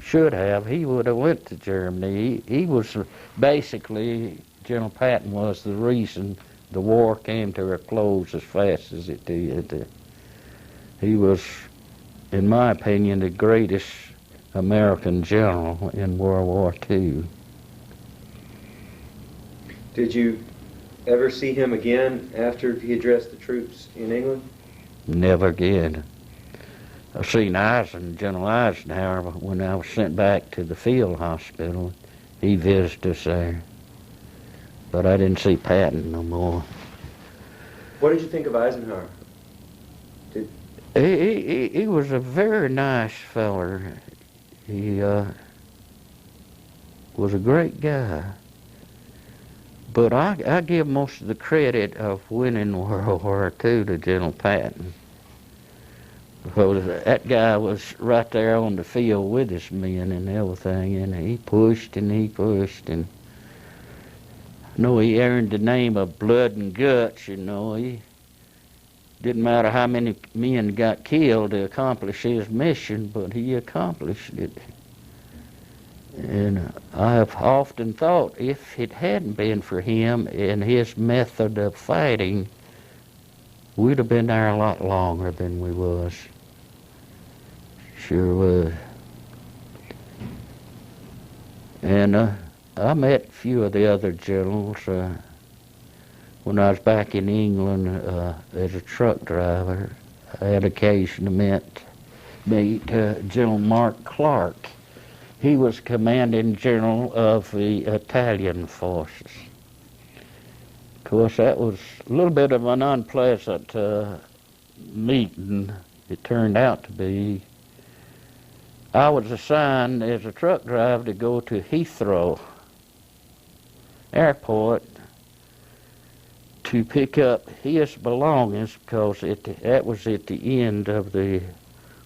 B: should have, he would have went to Germany. He was basically, General Patton was the reason the war came to a close as fast as it did. He was, in my opinion, the greatest American general in World War II.
A: Did you ever see him again after he addressed the troops in England?
B: Never again. I've seen General Eisenhower when I was sent back to the field hospital. He visited us there. But I didn't see Patton no more.
A: What did you think of Eisenhower?
B: He was a very nice feller. He was a great guy. But I give most of the credit of winning World War II to General Patton. Because that guy was right there on the field with his men and everything, and he pushed and he pushed. And I know he earned the name of Blood and Guts, you know. Didn't matter how many men got killed to accomplish his mission, but he accomplished it. And I have often thought if it hadn't been for him and his method of fighting, we'd have been there a lot longer than we was. Sure would. And I met a few of the other generals when I was back in England as a truck driver. I had occasion to meet General Mark Clark. He was commanding general of the Italian forces. Of course, that was a little bit of an unpleasant meeting. It turned out to be. I was assigned as a truck driver to go to Heathrow Airport to pick up his belongings because that was at the end of the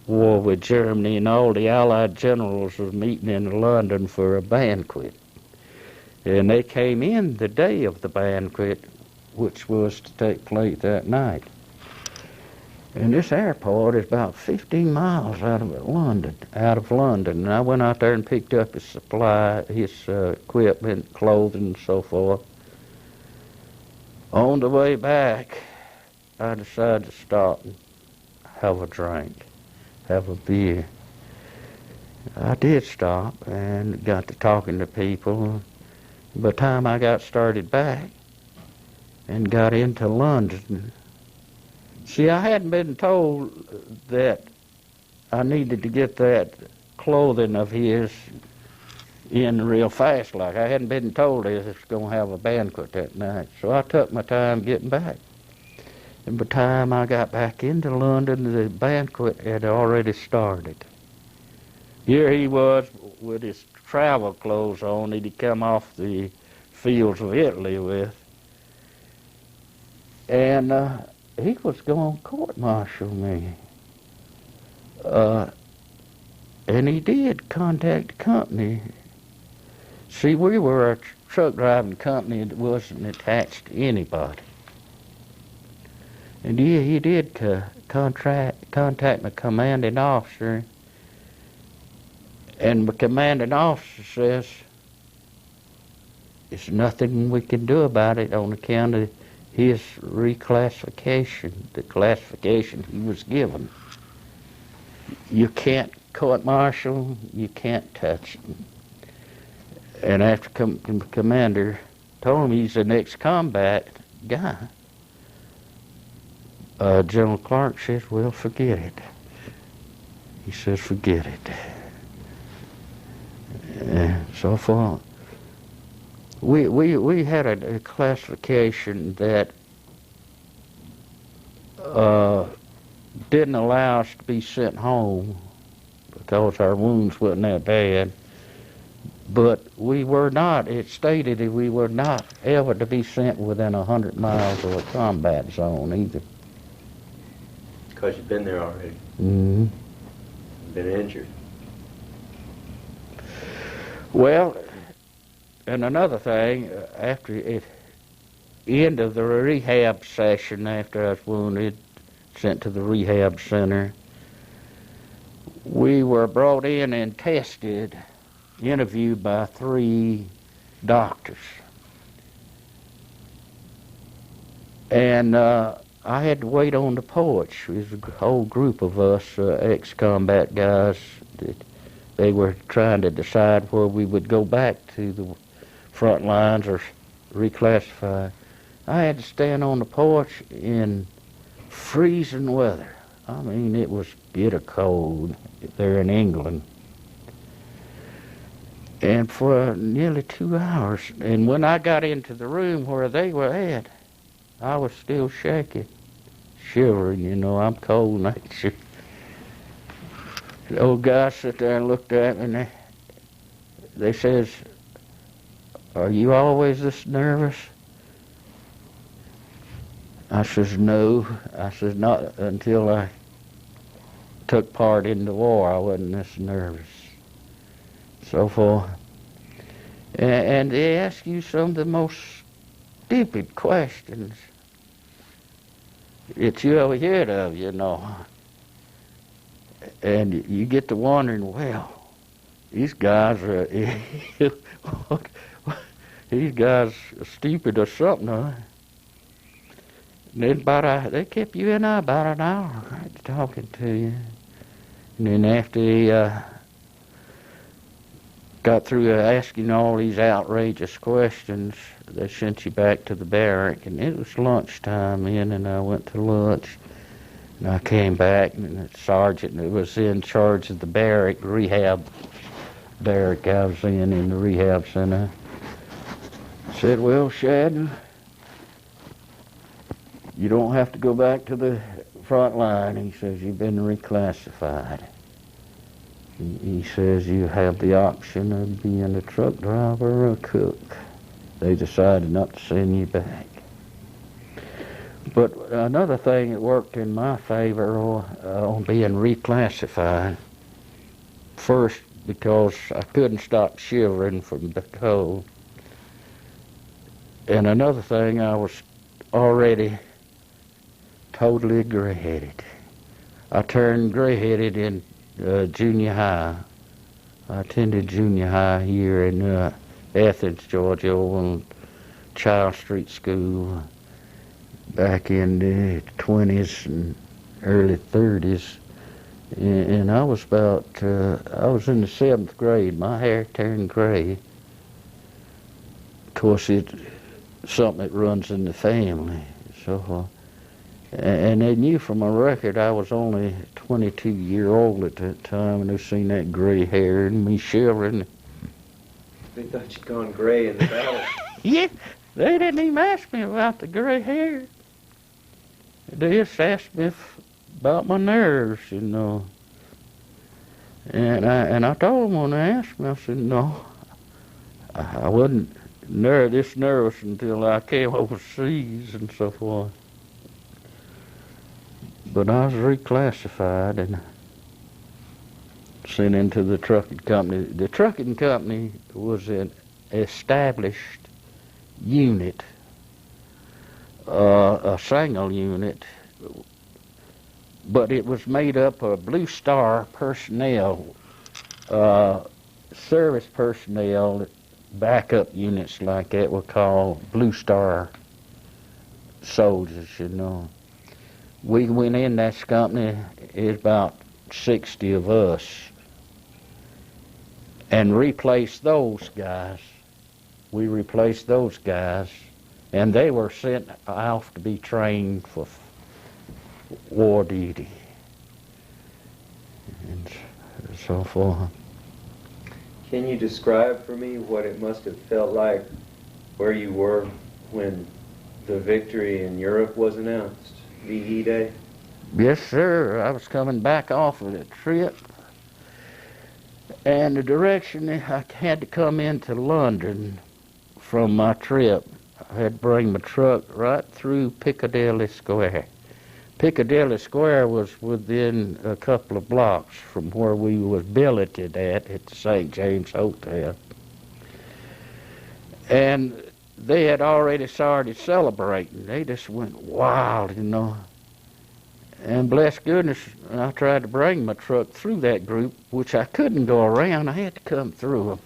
B: war with Germany, and all the Allied generals was meeting in London for a banquet. And they came in the day of the banquet, which was to take place that night. And this airport is about 15 miles out of London. And I went out there and picked up his supply, his equipment, clothing, and so forth. On the way back, I decided to stop and have a drink, have a beer. I did stop and got to talking to people. By the time I got started back and got into London, see, I hadn't been told that I needed to get that clothing of his in real fast. Like, I hadn't been told he was going to have a banquet that night. So I took my time getting back. And by the time I got back into London, the banquet had already started. Here he was with his travel clothes on that he'd come off the fields of Italy with. And he was going to court-martial me. And he did contact the company. See, we were a truck driving company that wasn't attached to anybody. And he did contact my commanding officer. And the commanding officer says, there's nothing we can do about it on account of his reclassification, the classification he was given. You can't court-martial, you can't touch him. And after the commander told him he's an ex-combat guy, General Clark says, well, forget it. He says, forget it. So far, we had a classification that didn't allow us to be sent home because our wounds wasn't that bad. But we were not, it stated that we were not ever to be sent within 100 miles of a combat zone either.
A: Because you've been there already.
B: Mm-hmm.
A: Been injured.
B: Well, and another thing, after the end of the rehab session, after I was wounded, sent to the rehab center, we were brought in and tested, interviewed by 3 doctors. And I had to wait on the porch. There was a whole group of us ex-combat guys that they were trying to decide where we would go back to the front lines or reclassify. I had to stand on the porch in freezing weather. I mean, it was bitter cold there in England. And for nearly 2 hours. And when I got into the room where they were at, I was still shaking, shivering, you know, I'm cold-natured. The old guys sit there and looked at me and they says, are you always this nervous? I says, no. I says, not until I took part in the war, I wasn't this nervous. So forth. And they ask you some of the most stupid questions. that you ever heard of, you know. And you get to wondering, well, these guys are, these guys are stupid or something, huh? And then they kept you in there about an hour talking to you. And then after they got through asking all these outrageous questions, they sent you back to the barrack. And it was lunchtime then, and I went to lunch. And I came back, and the sergeant that was in charge of the rehab barrack I was in the rehab center, said, "Well, Shadden, you don't have to go back to the front line." He says, "You've been reclassified." He says, "You have the option of being a truck driver or a cook." They decided not to send you back. But another thing that worked in my favor on being reclassified, first because I couldn't stop shivering from the cold, and another thing, I was already totally gray-headed. I turned gray-headed in junior high. I attended junior high here in Athens, Georgia, on Child Street School back in the 20s and early 30s. And I was I was in the 7th grade. My hair turned gray. Of course, it's something that runs in the family. So, and they knew from my record I was only 22-year-old at that time, and they seen that gray hair and me shivering.
A: They thought you'd gone gray in the battle.
B: Yeah, they didn't even ask me about the gray hair. They just asked me about my nerves, you know. And I told them when they asked me, I said, no, I wasn't this nervous until I came overseas and so forth. But I was reclassified and sent into the trucking company. The trucking company was an established unit, a single unit, but it was made up of Blue Star personnel, service personnel, backup units like that were called Blue Star soldiers, you know. We went in that company, it's about 60 of us, and replaced those guys. We replaced those guys, and they were sent off to be trained for war duty and so forth.
A: Can you describe for me what it must have felt like where you were when the victory in Europe was announced, VE Day?
B: Yes, sir. I was coming back off of the trip, and the direction I had to come into London from my trip, I had to bring my truck right through Piccadilly Square. Piccadilly Square was within a couple of blocks from where we was billeted at the St. James Hotel. And they had already started celebrating. They just went wild, you know. And bless goodness, I tried to bring my truck through that group, which I couldn't go around. I had to come through them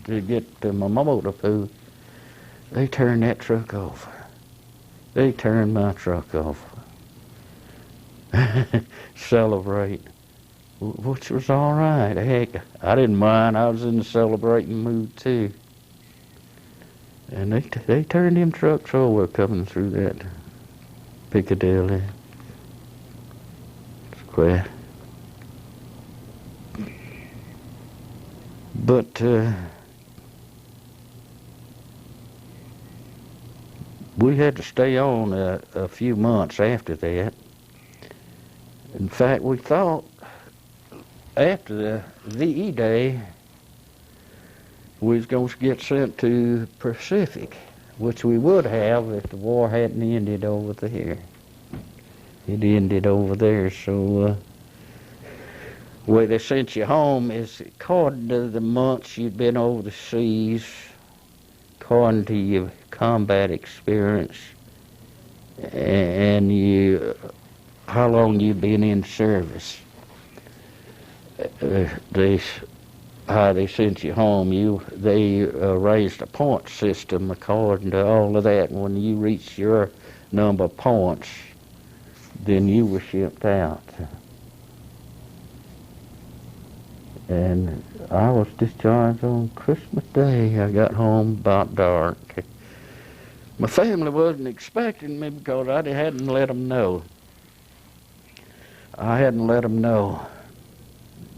B: to get to my motor pool. They turned that truck over. They turned my truck over. Celebrate, which was all right. Heck, I didn't mind. I was in the celebrating mood too. And they turned them trucks over coming through that Piccadilly Square. But we had to stay on a few months after that. In fact, we thought after the VE Day we was going to get sent to Pacific, which we would have if the war hadn't ended over there. It ended over there, so the way they sent you home is according to the months you'd been over the seas, according to your combat experience, and how long you been in service. They how they sent you home. They raised a point system according to all of that. And when you reached your number of points, then you were shipped out. And I was discharged on Christmas Day. I got home about dark. My family wasn't expecting me because I hadn't let them know. I hadn't let them know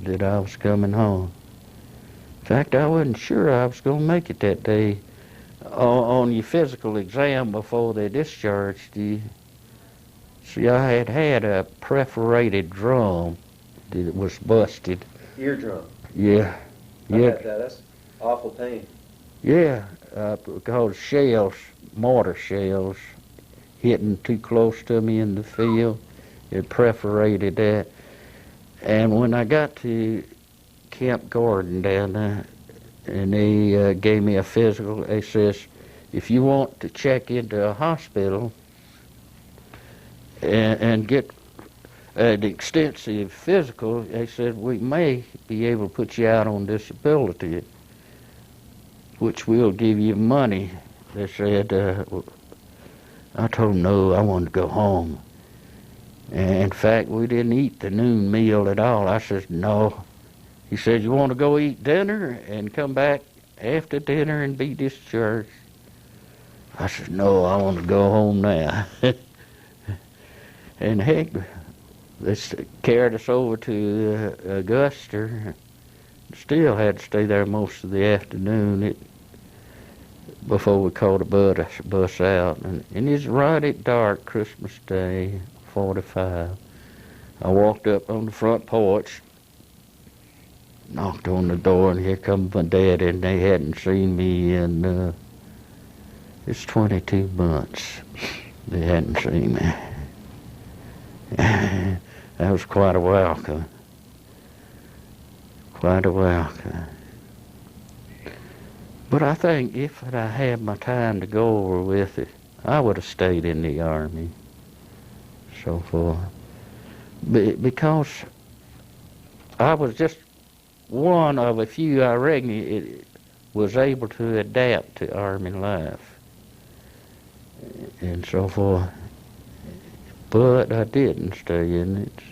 B: that I was coming home. In fact, I wasn't sure I was going to make it that day. On your physical exam before they discharged you, see, I had a perforated drum that was busted.
A: Eardrum.
B: Yeah.
A: I had that. That's awful pain.
B: Yeah, because shells, mortar shells, hitting too close to me in the field, it perforated that. And when I got to Camp Gordon down there, and they gave me a physical, they says, if you want to check into a hospital and get an extensive physical, they said, we may be able to put you out on disability, which will give you money. They said, I told them no, I wanted to go home. And in fact, we didn't eat the noon meal at all. I said, no. He said, you want to go eat dinner and come back after dinner and be discharged? I said, no, I want to go home now. And heck, they carried us over to Augusta. Still had to stay there most of the afternoon before we caught a bus out. And it's right at dark, Christmas Day, 45. I walked up on the front porch, knocked on the door, and here comes my dad, and they hadn't seen me in, it's 22 months. They hadn't seen me. That was quite a welcome. Quite a welcome. But I think if I had my time to go over with it, I would have stayed in the Army. So forth. Because I was just one of a few, I reckon, it was able to adapt to Army life and so forth. But I didn't stay in it.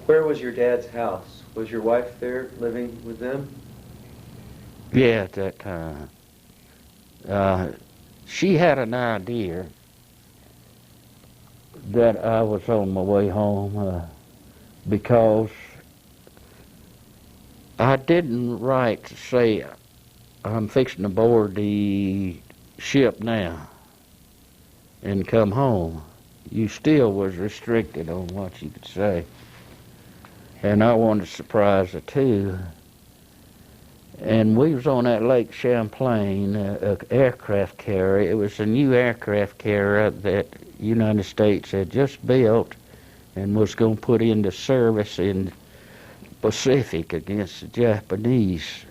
A: Where was your dad's house? Was your wife there living with them?
B: Yeah, at that time. She had an idea that I was on my way home because I didn't write to say I'm fixing to board the ship now and come home. You still was restricted on what you could say. And I wanted to surprise her too. And we was on that Lake Champlain, an aircraft carrier. It was a new aircraft carrier that United States had just built and was going to put into service in Pacific against the Japanese.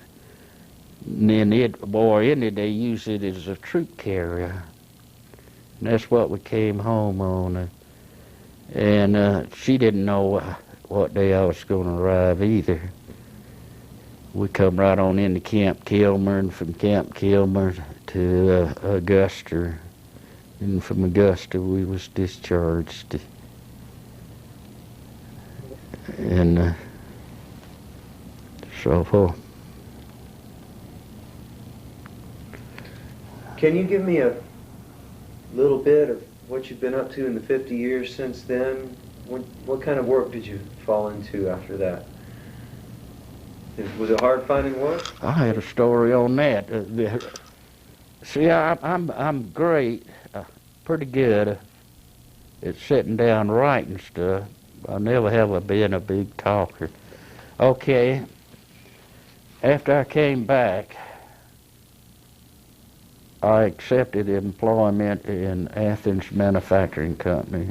B: And then they used it as a troop carrier. And that's what we came home on. And she didn't know what day I was going to arrive either. We come right on into Camp Kilmer, and from Camp Kilmer to Augusta. And from Augusta we was discharged. And so forth.
A: Can you give me a little bit of what you've been up to in the 50 years since then? What kind of work did you fall into after that? Was it hard finding work?
B: I had a story on that. See, I'm great, pretty good at sitting down writing stuff. I never have been a big talker. Okay, after I came back, I accepted employment in Athens Manufacturing Company.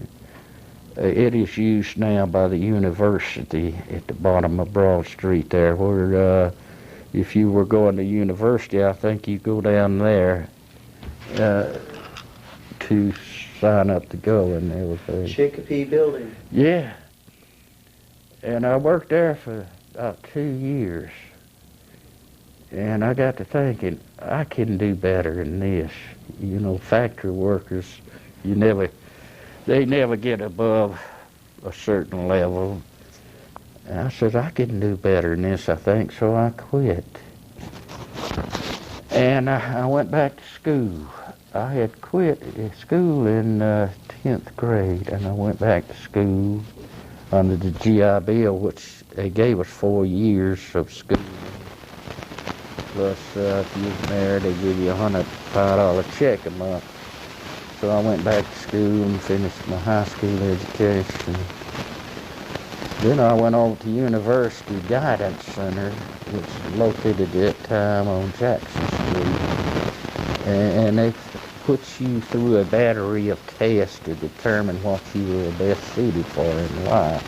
B: It is used now by the university at the bottom of Broad Street there, where if you were going to university, I think you go down there to sign up to go, and there was a
A: Chicopee building.
B: yeah. And I worked there for about 2 years, and I got to thinking, I can do better than this. You know, factory workers, they never get above a certain level. And I said, I can do better than this, I think, so I quit. And I went back to school. I had quit school in 10th grade, and I went back to school under the GI Bill, which they gave us 4 years of school. Plus, if you was married, they give you a $105 check a month. So I went back to school and finished my high school education. Then I went over to University Guidance Center, which is located at that time on Jackson Street. And they put you through a battery of tests to determine what you were best suited for in life.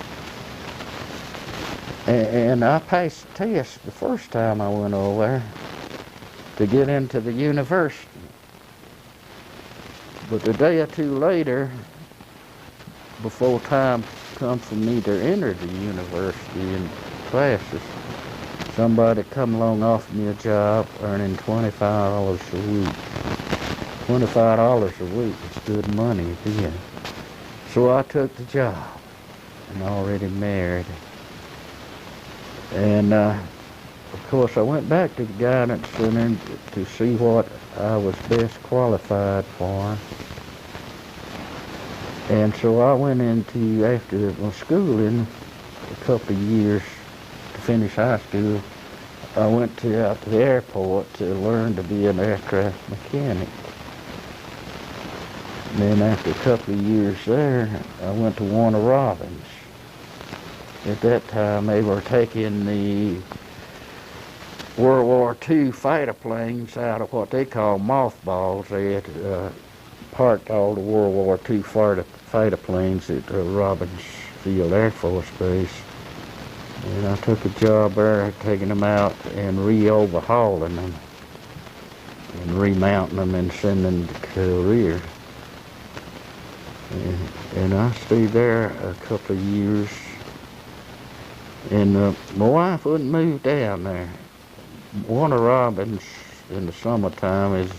B: And I passed the test the first time I went over there to get into the university. But a day or two later, before time come for me to enter the university in classes, somebody come along offered me a job earning $25 a week. $25 a week was good money then. So I took the job, and already married. And of course I went back to the guidance center to see what I was best qualified for. And so I went into, after my schooling, a couple of years to finish high school, I went out to the airport to learn to be an aircraft mechanic. And then after a couple of years there, I went to Warner Robins. At that time, they were taking the World War II fighter planes out of what they call mothballs. They had parked all the World War II fighter planes at Robins Field Air Force Base. And I took a job there taking them out and re-overhauling them and remounting them and sending them to career. And I stayed there a couple of years. And my wife wouldn't move down there. Warner Robins in the summertime is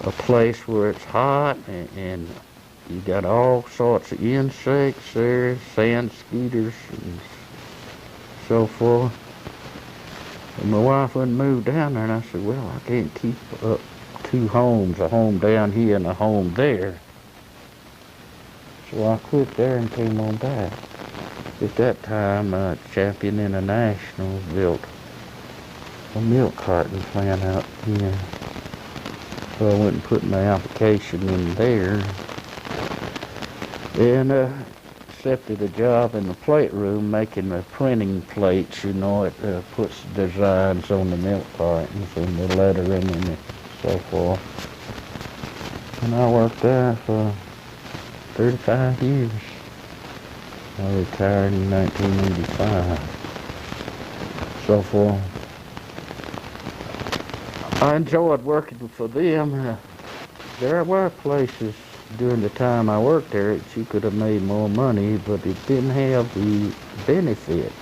B: a place where it's hot and you got all sorts of insects there, sand scooters and so forth. And my wife wouldn't move down there, and I said, well, I can't keep up two homes, a home down here and a home there. So I quit there and came on back. At that time, Champion International built a milk carton plant out here. So I went and put my application in there. And accepted a job in the plate room making the printing plates. You know, it puts designs on the milk cartons and the lettering and so forth. And I worked there for 35 years. I retired in 1985. So forth. I enjoyed working for them. There were places during the time I worked there that you could have made more money, but it didn't have the benefits.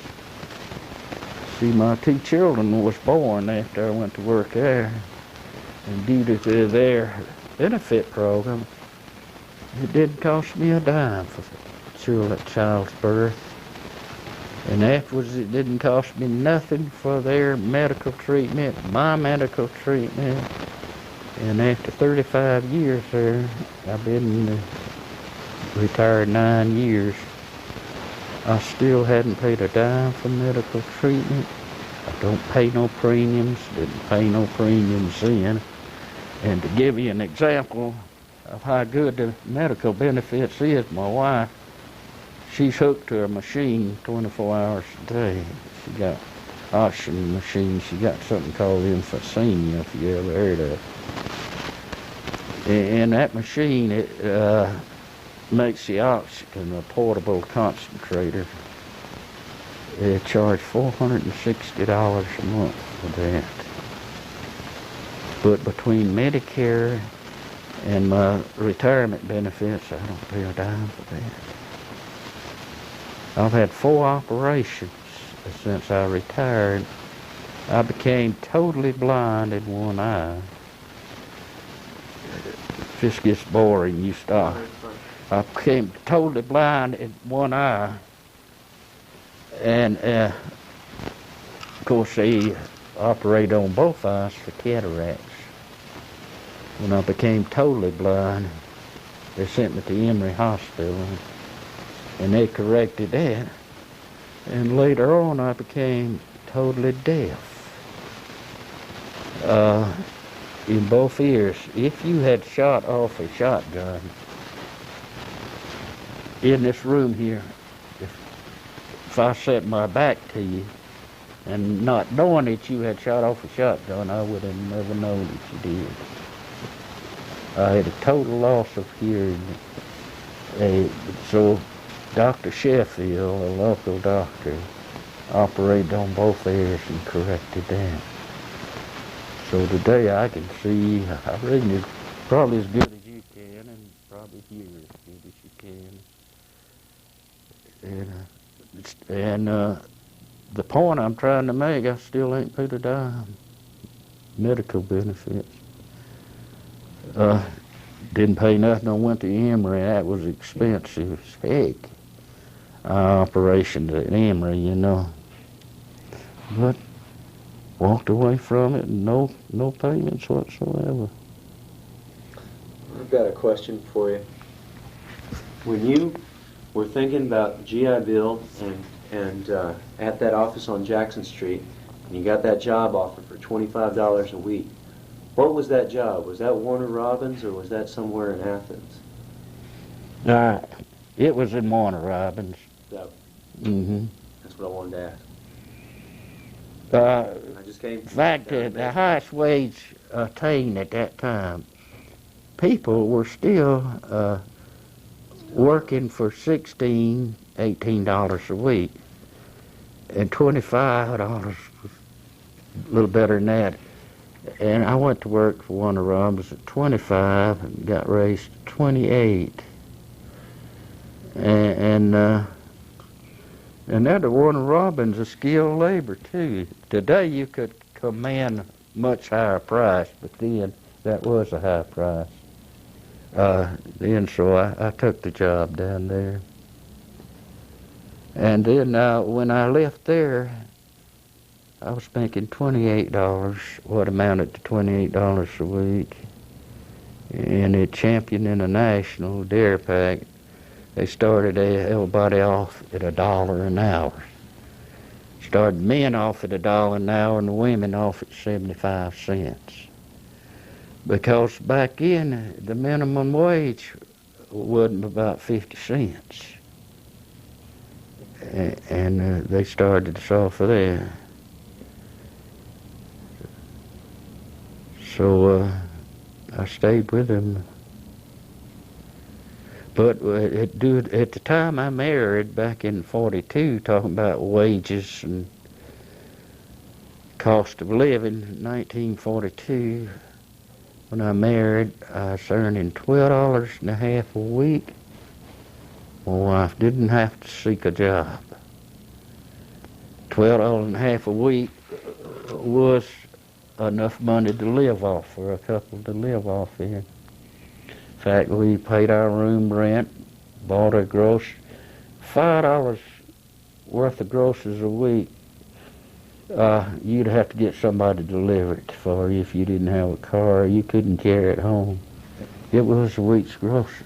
B: See, my two children was born after I went to work there, and due to their benefit program, it didn't cost me a dime for child's birth. And afterwards, it didn't cost me nothing for their medical treatment, my medical treatment. And after 35 years there, I've been retired 9 years, I still hadn't paid a dime for medical treatment. I don't pay no premiums, didn't pay no premiums then. And to give you an example of how good the medical benefits is, my wife, she's hooked to a machine 24 hours a day. She got oxygen machine. She got something called emphysema, if you ever heard of it. And that machine, it makes the oxygen a portable concentrator. They charge $460 a month for that. But between Medicare and my retirement benefits, I don't pay a dime for that. I've had 4 operations since I retired. I became totally blind in one eye. If this gets boring, you stop. I became totally blind in one eye. And, of course, they operate on both eyes for cataracts. When I became totally blind, they sent me to Emory Hospital, and they corrected that. And later on, I became totally deaf in both ears. If you had shot off a shotgun in this room here, if I set my back to you, and not knowing that you had shot off a shotgun, I would have never known that you did. I had a total loss of hearing. So Dr. Sheffield, a local doctor, operated on both ears and corrected that. So today I can see, I reckon, probably as good as you can, and probably hear as good as you can. And the point I'm trying to make, I still ain't paid a dime. Medical benefits. Didn't pay nothing. I went to Emory. That was expensive as heck. Operations at Emory, you know. But walked away from it, and no payments whatsoever.
A: I've got a question for you. When you were thinking about GI Bill and at that office on Jackson Street, and you got that job offer for $25 a week, what was that job? Was that Warner Robins, or was that somewhere in Athens?
B: It was in Warner Robins.
A: So,
B: Mm-hmm.
A: that's what I wanted to ask. I just came.
B: In fact, the highest wage attained at that time, people were still working for $16, $18 a week, and $25 was a little better than that. And I went to work for Warner Robins at 25 and got raised to 28. And that Warner Robins is skilled labor too. Today you could command much higher price, but then that was a high price. Then so I took the job down there. And then when I left there, I was making $28, what amounted to $28 a week. And at Champion International Dairy Pack, they started everybody off at $1 an hour. Started men off at $1 an hour and the women off at 75 cents. Because back then, the minimum wage wasn't about 50 cents. And they started us off of there. So I stayed with them. But at the time I married, back in 42, talking about wages and cost of living, in 1942, when I married, I was earning $12.50 a week. My wife didn't have to seek a job. $12.50 a week was enough money to live off, for a couple to live off here. In fact, we paid our room rent, bought a $5 worth of groceries a week. You'd have to get somebody to deliver it for you if you didn't have a car. You couldn't carry it home. It was a week's groceries.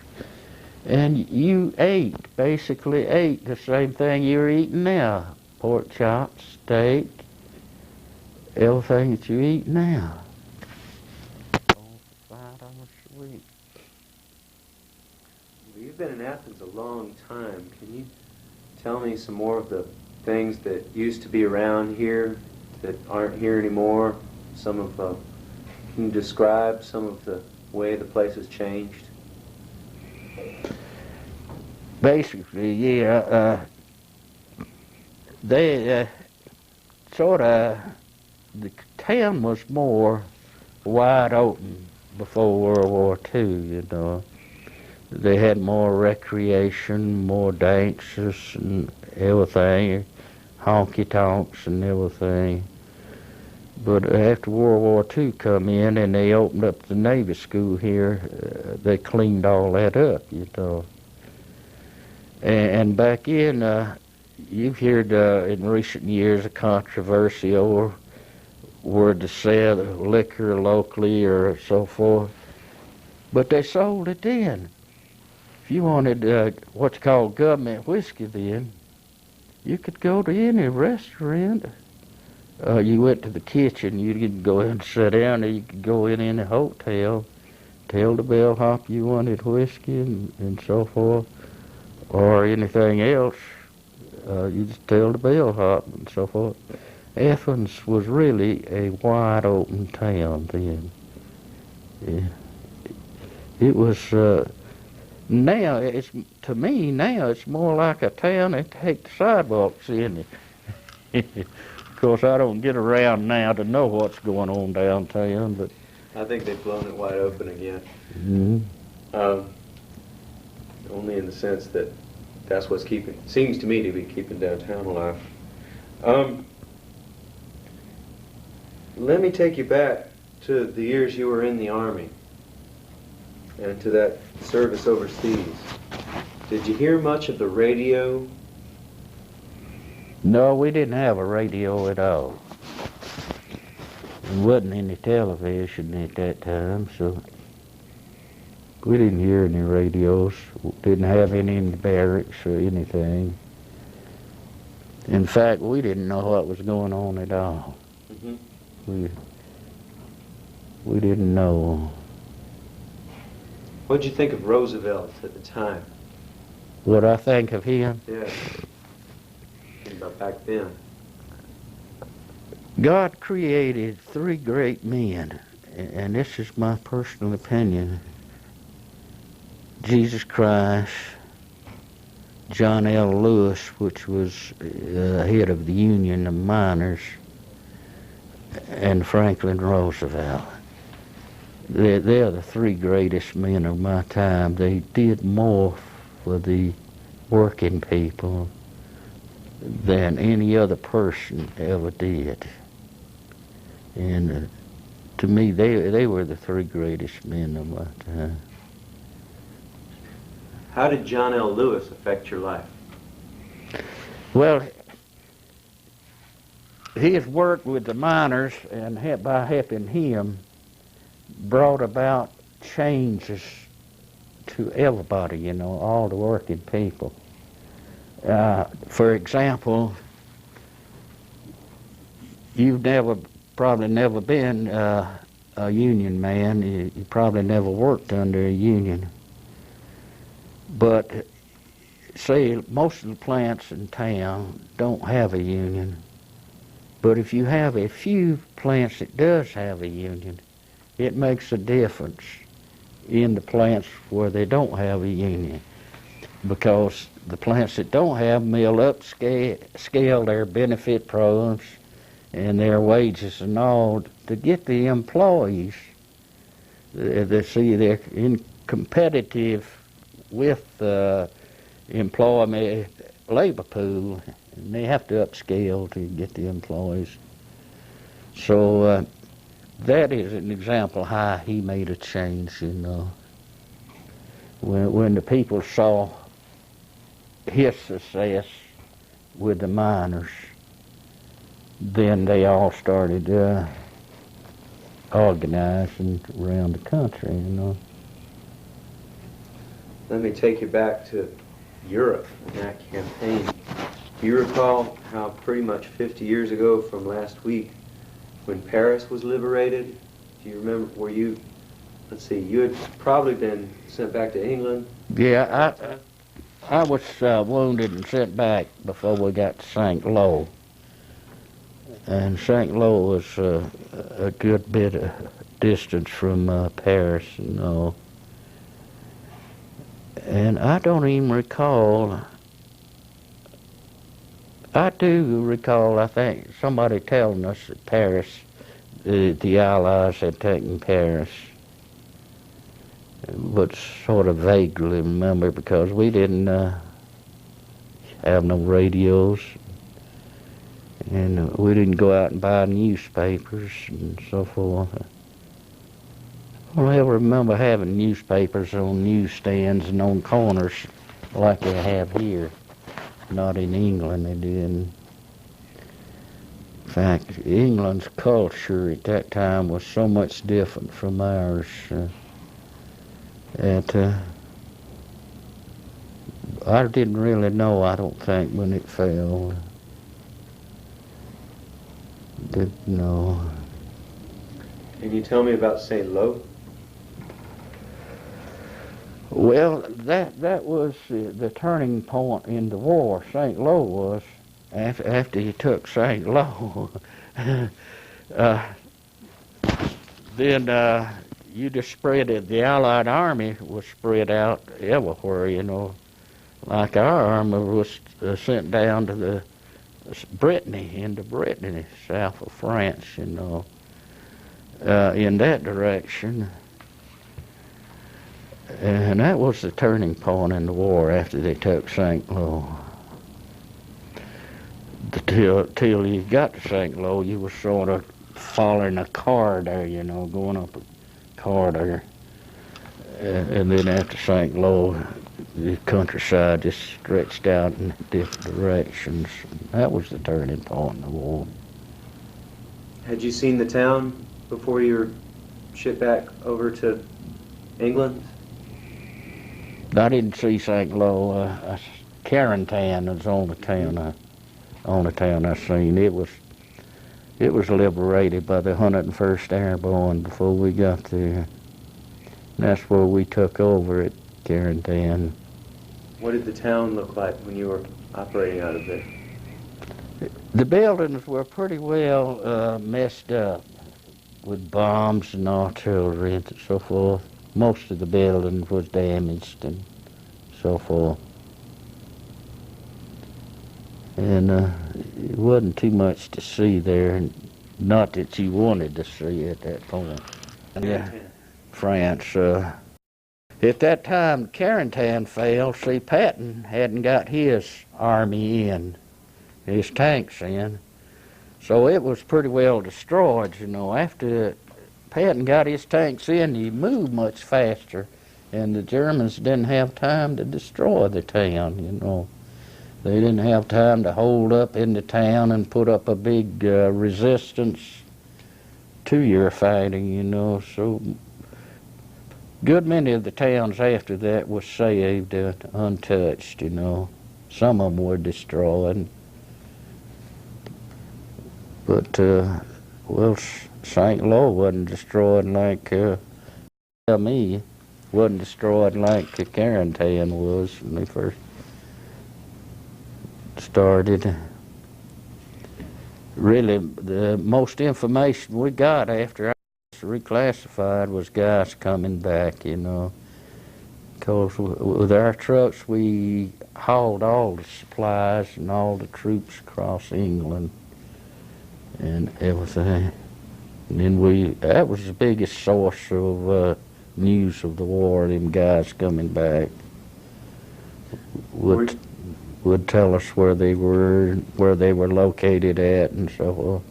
B: And you basically ate the same thing you're eating now. Pork chops, steak, everything that you eat now. All for $5 a week.
A: You've been in Athens a long time. Can you tell me some more of the things that used to be around here that aren't here anymore? Can you describe some of the way the place has changed?
B: Basically, yeah. they sort of, the town was more wide open before World War II, you know. They had more recreation, more dances and everything, honky-tonks and everything. But after World War II come in and they opened up the Navy School here, they cleaned all that up, you know. And back in, you've heard in recent years a controversy over where to sell liquor locally or so forth. But they sold it then. If you wanted what's called government whiskey then, you could go to any restaurant. You went to the kitchen, you could go in and sit down, or you could go in any hotel, tell the bellhop you wanted whiskey and so forth, or anything else. You just tell the bellhop and so forth. Athens was really a wide open town then. Yeah. It was, now, to me, now it's more like a town that take the sidewalks in it. Of course, I don't get around now to know what's going on downtown, but
A: I think they've blown it wide open again.
B: Mm-hmm.
A: Only in the sense that that's what's seems to me to be keeping downtown alive. Let me take you back to the years you were in the Army and to that service overseas. Did you hear much of the radio?
B: No, we didn't have a radio at all. There wasn't any television at that time, so we didn't hear any radios. Didn't have any in the barracks or anything. In fact, we didn't know what was going on at all. Mm-hmm. We didn't know.
A: What'd you think of Roosevelt at the time?
B: What I think of him?
A: Yeah. About back then.
B: God created three great men, and this is my personal opinion. Jesus Christ, John L. Lewis, which was head of the Union of Miners, and Franklin Roosevelt. They're the three greatest men of my time. They did more for the working people than any other person ever did. And to me, they were the three greatest men of my time.
A: How did John L. Lewis affect your life?
B: Well, his work with the miners, and by helping him, brought about changes to everybody, you know, all the working people. For example, you've probably never been a union man. You probably never worked under a union. But say most of the plants in town don't have a union. But if you have a few plants that does have a union, it makes a difference in the plants where they don't have a union. Because the plants that don't have them, they'll upscale their benefit programs and their wages and all to get the employees. They see they're in competitive with the employment labor pool, and they have to upscale to get the employees. So that is an example how he made a change, you know. When the people saw his success with the miners, then they all started organizing around the country, you know.
A: Let me take you back to Europe and that campaign. Do you recall how pretty much 50 years ago from last week, when Paris was liberated, do you remember, let's see, you had probably been sent back to England?
B: Yeah, I was wounded and sent back before we got to St. Lo. And St. Lo was a good bit of distance from Paris and all. And I don't even recall I do recall, I think, somebody telling us that Paris, the Allies had taken Paris, but sort of vaguely remember because we didn't have no radios, and we didn't go out and buy newspapers and so forth. I don't ever remember having newspapers on newsstands and on corners like they have here. Not in England, they didn't. In fact, England's culture at that time was so much different from ours that I didn't really know, I don't think, when it fell. Didn't know.
A: Can you tell me about St. Lo?
B: Well, that was the turning point in the war. St. Lo was after you took St. Lo. Then you just spread it. The Allied army was spread out everywhere. You know, like our army was sent down to the into Brittany, south of France. You know, in that direction. And that was the turning point in the war after they took St. Lo. Till you got to St. Lo, you were sort of following a corridor, you know, going up a corridor. And then after St. Lo, the countryside just stretched out in different directions. That was the turning point in the war.
A: Had you seen the town before you were shipped back over to England?
B: I didn't see St. Lo. Carentan was the only town I seen. It was liberated by the 101st Airborne before we got there. And that's where we took over at Carentan.
A: What did the town look like when you were operating out of there?
B: The buildings were pretty well messed up with bombs and artillery and so forth. Most of the building was damaged and so forth. And it wasn't too much to see there, not that you wanted to see at that point. Yeah, France. At that time, Carentan fell. See, Patton hadn't got his army in, his tanks in. So it was pretty well destroyed, you know. After Patton got his tanks in, he moved much faster, and the Germans didn't have time to destroy the town, you know. They didn't have time to hold up in the town and put up a big resistance to your fighting, you know. So good many of the towns after that was saved untouched, you know. Some of them were destroyed. But, well, St. Lo wasn't destroyed like wasn't destroyed like Carentan was when they first started. Really, the most information we got after I was reclassified was guys coming back, you know. Because with our trucks, we hauled all the supplies and all the troops across England and everything. And then that was the biggest source of news of the war, them guys coming back. Would tell us where they were located at and so forth.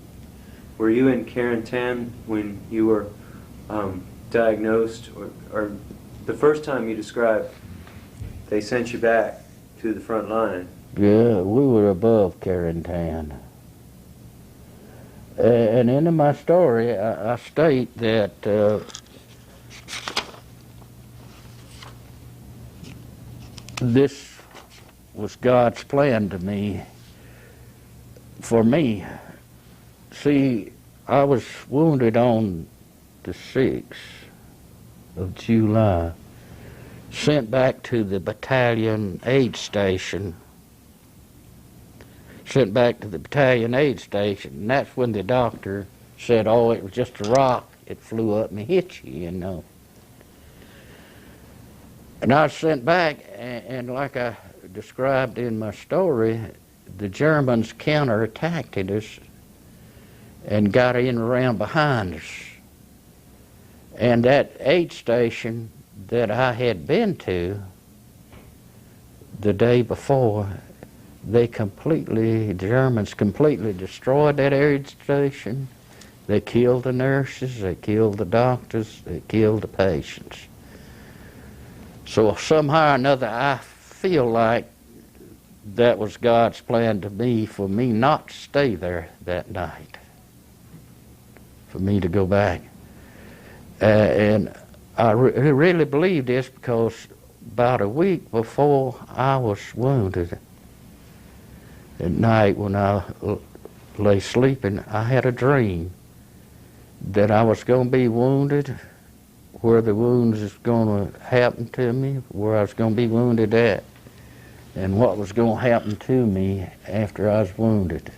A: Were you in Carentan when you were diagnosed, or the first time you described they sent you back to the front line?
B: Yeah, we were above Carentan. And in my story, I state that this was God's plan to me, for me. See, I was wounded on the 6th of July, sent back to the battalion aid station. And that's when the doctor said, oh, it was just a rock. It flew up and hit you, you know. And I was sent back, and like I described in my story, the Germans counterattacked us and got in around behind us. And that aid station that I had been to the day before, the Germans completely destroyed that aid station. They killed the nurses, they killed the doctors, they killed the patients. So somehow or another, I feel like that was God's plan to me, for me not to stay there that night, for me to go back. And I really believe this because about a week before I was wounded, at night when I lay sleeping, I had a dream that I was going to be wounded where the wounds is going to happen to me, where I was going to be wounded at, and what was going to happen to me after I was wounded.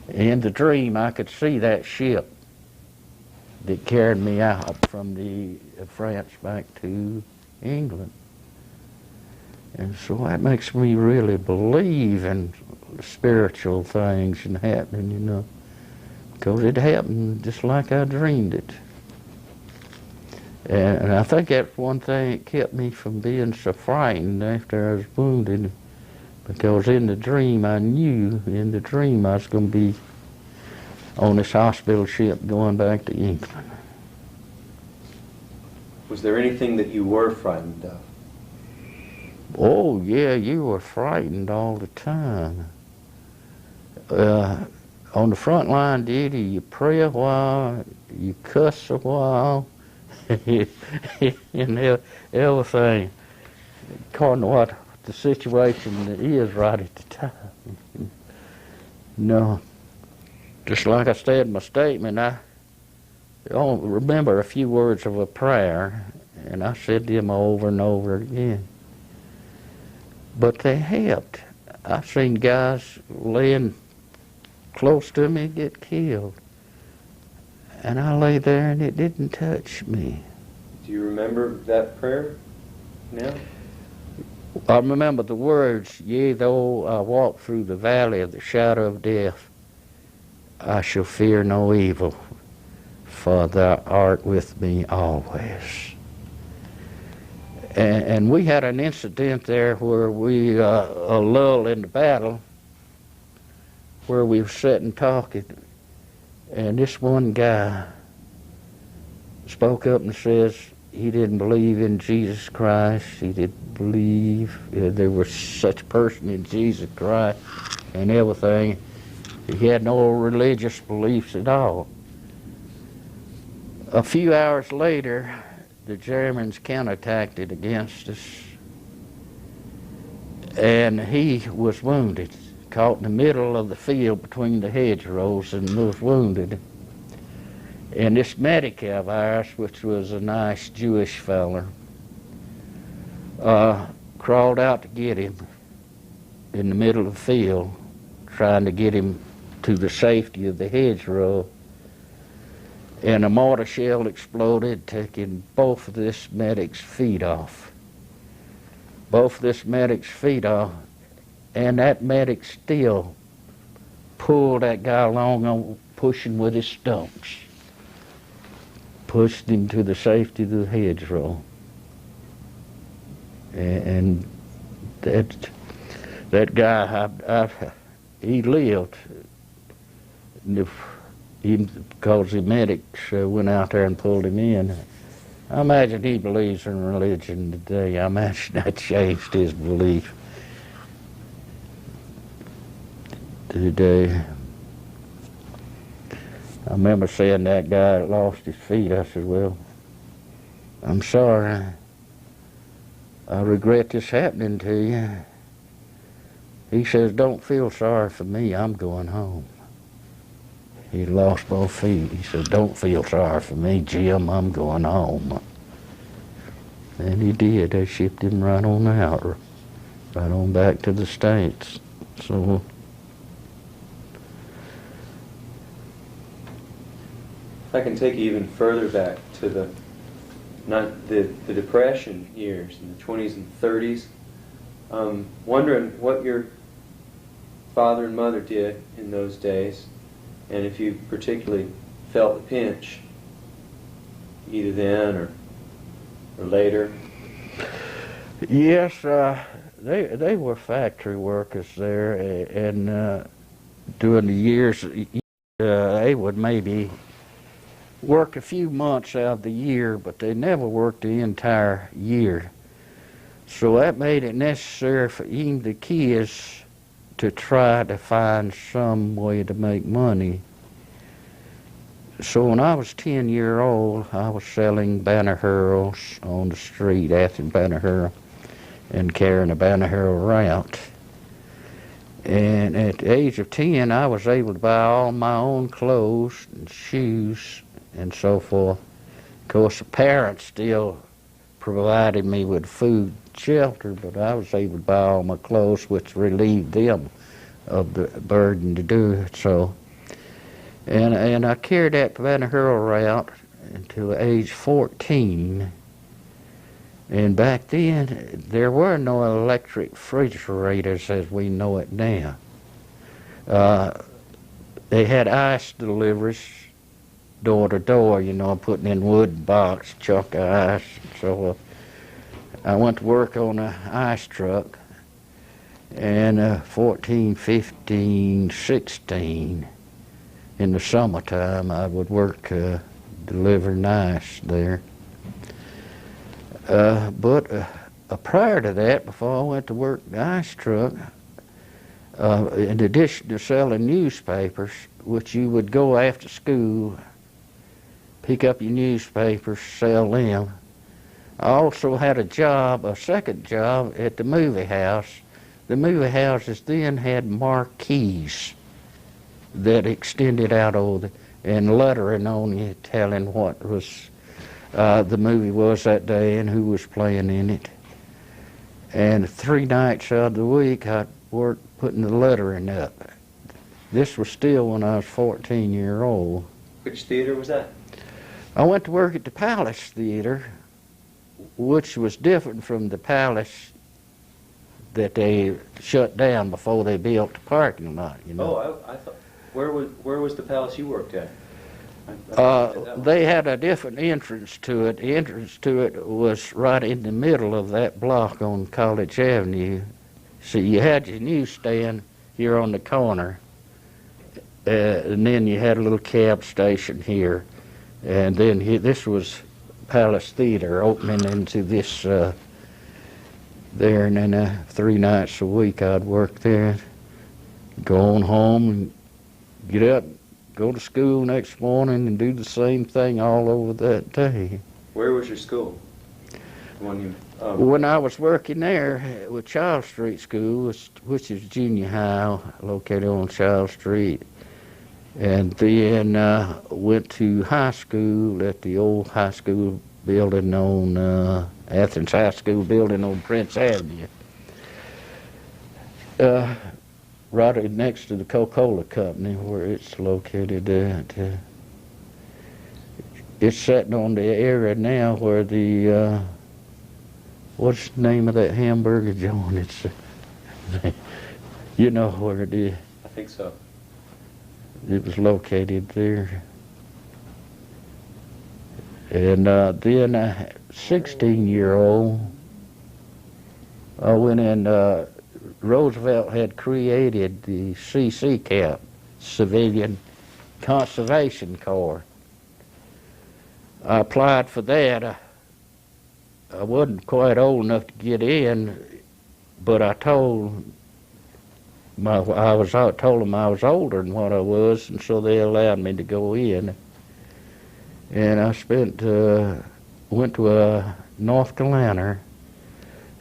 B: In the dream, I could see that ship that carried me out from France back to England. And so that makes me really believe in spiritual things and happening, you know, because it happened just like I dreamed it. And I think that's one thing that kept me from being so frightened after I was wounded, because in the dream I knew, in the dream I was going to be on this hospital ship going back to England.
A: Was there anything that you were frightened of?
B: Oh, yeah, you were frightened all the time. On the front line duty, you pray a while, you cuss a while, and everything, according to what the situation is right at the time. No, just like I said in my statement, I only remember a few words of a prayer, and I said them over and over again. But they helped. I've seen guys laying close to me get killed, and I lay there and it didn't touch me.
A: Do you remember that prayer now?
B: I remember the words, yea, though I walk through the valley of the shadow of death, I shall fear no evil, for thou art with me always. And we had an incident there where we, a lull in the battle, where we were sitting talking, and this one guy spoke up and says he didn't believe in Jesus Christ. He didn't believe there was such a person in Jesus Christ and everything. He had no religious beliefs at all. A few hours later, the Germans counterattacked against us, and he was wounded, caught in the middle of the field between the hedgerows, and was wounded. And this medic of ours, which was a nice Jewish feller, crawled out to get him in the middle of the field, trying to get him to the safety of the hedgerow. And a mortar shell exploded, taking both of this medic's feet off. Both of this medic's feet off. And that medic still pulled that guy along, pushing with his stumps. Pushed him to the safety of the hedgerow. And that guy, he lived. Even because the medics went out there and pulled him in. I imagine he believes in religion today. I imagine that changed his belief today. I remember saying that guy that lost his feet, I said, well, I'm sorry. I regret this happening to you. He says, don't feel sorry for me, I'm going home. He lost both feet. He said, don't feel sorry for me, Jim, I'm going home. And he did. They shipped him right on out, right on back to the States. So,
A: if I can take you even further back to the Depression years in the 20s and 30s, wondering what your father and mother did in those days, and if you particularly felt the pinch, either then or later?
B: Yes, they were factory workers there, and during the years, they would maybe work a few months out of the year, but they never worked the entire year. So that made it necessary for even the kids to try to find some way to make money. So when I was 10-year-old, I was selling banner hurls on the street, Athens banner hurl, and carrying a banner hurl route. And at the age of 10, I was able to buy all my own clothes and shoes and so forth. Of course, the parents still provided me with food, shelter, but I was able to buy all my clothes, which relieved them of the burden to do it. So, and I carried that banner hurl route until age 14. And back then, there were no electric refrigerators as we know it now. They had ice deliveries door to door, you know, putting in wood box, chunk of ice. So I went to work on an ice truck, and 14, 15, 16, in the summertime, I would work delivering ice there. But prior to that, before I went to work the ice truck, in addition to selling newspapers, which you would go after school, pick up your newspapers, sell them, I also had a second job at the movie house. The movie houses then had marquees that extended out over and lettering on you telling what was the movie was that day and who was playing in it. And 3 nights out of the week, I'd work putting the lettering up. This was still when I was 14-year-old.
A: Which theater was that?
B: I went to work at the Palace Theater, which was different from the Palace that they shut down before they built the parking lot, you know.
A: Oh, I thought, where was the Palace you worked at?
B: They had a different entrance to it. The entrance to it was right in the middle of that block on College Avenue. So you had your newsstand here on the corner, and then you had a little cab station here, and then this was Palace Theater opening into this there, and then 3 nights a week I'd work there, go on home and get up, go to school next morning and do the same thing all over that day.
A: Where was your school?
B: When I was working there with Child Street School, which is junior high located on Child Street, and then went to high school at the old high school building on Athens High School building on Prince Avenue, right next to the Coca-Cola Company where it's located at. It's sitting on the area now where the what's the name of that hamburger joint? It's you know where it is.
A: I think so.
B: It was located there. And then 16-year-old, I went in, Roosevelt had created the CC CAP, Civilian Conservation Corps. I applied for that. I wasn't quite old enough to get in, but I told them I was older than what I was, and so they allowed me to go in. And I went to North Carolina.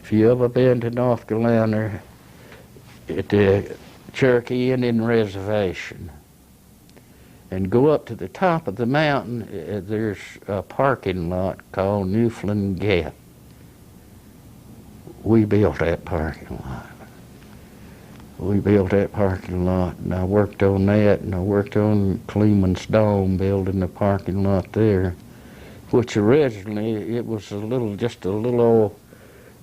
B: If you ever been to North Carolina, at the Cherokee Indian Reservation, and go up to the top of the mountain, there's a parking lot called Newfoundland Gap. We built that parking lot. And I worked on that, and I worked on Cleveland's Dome, building the parking lot there, which originally it was just a little old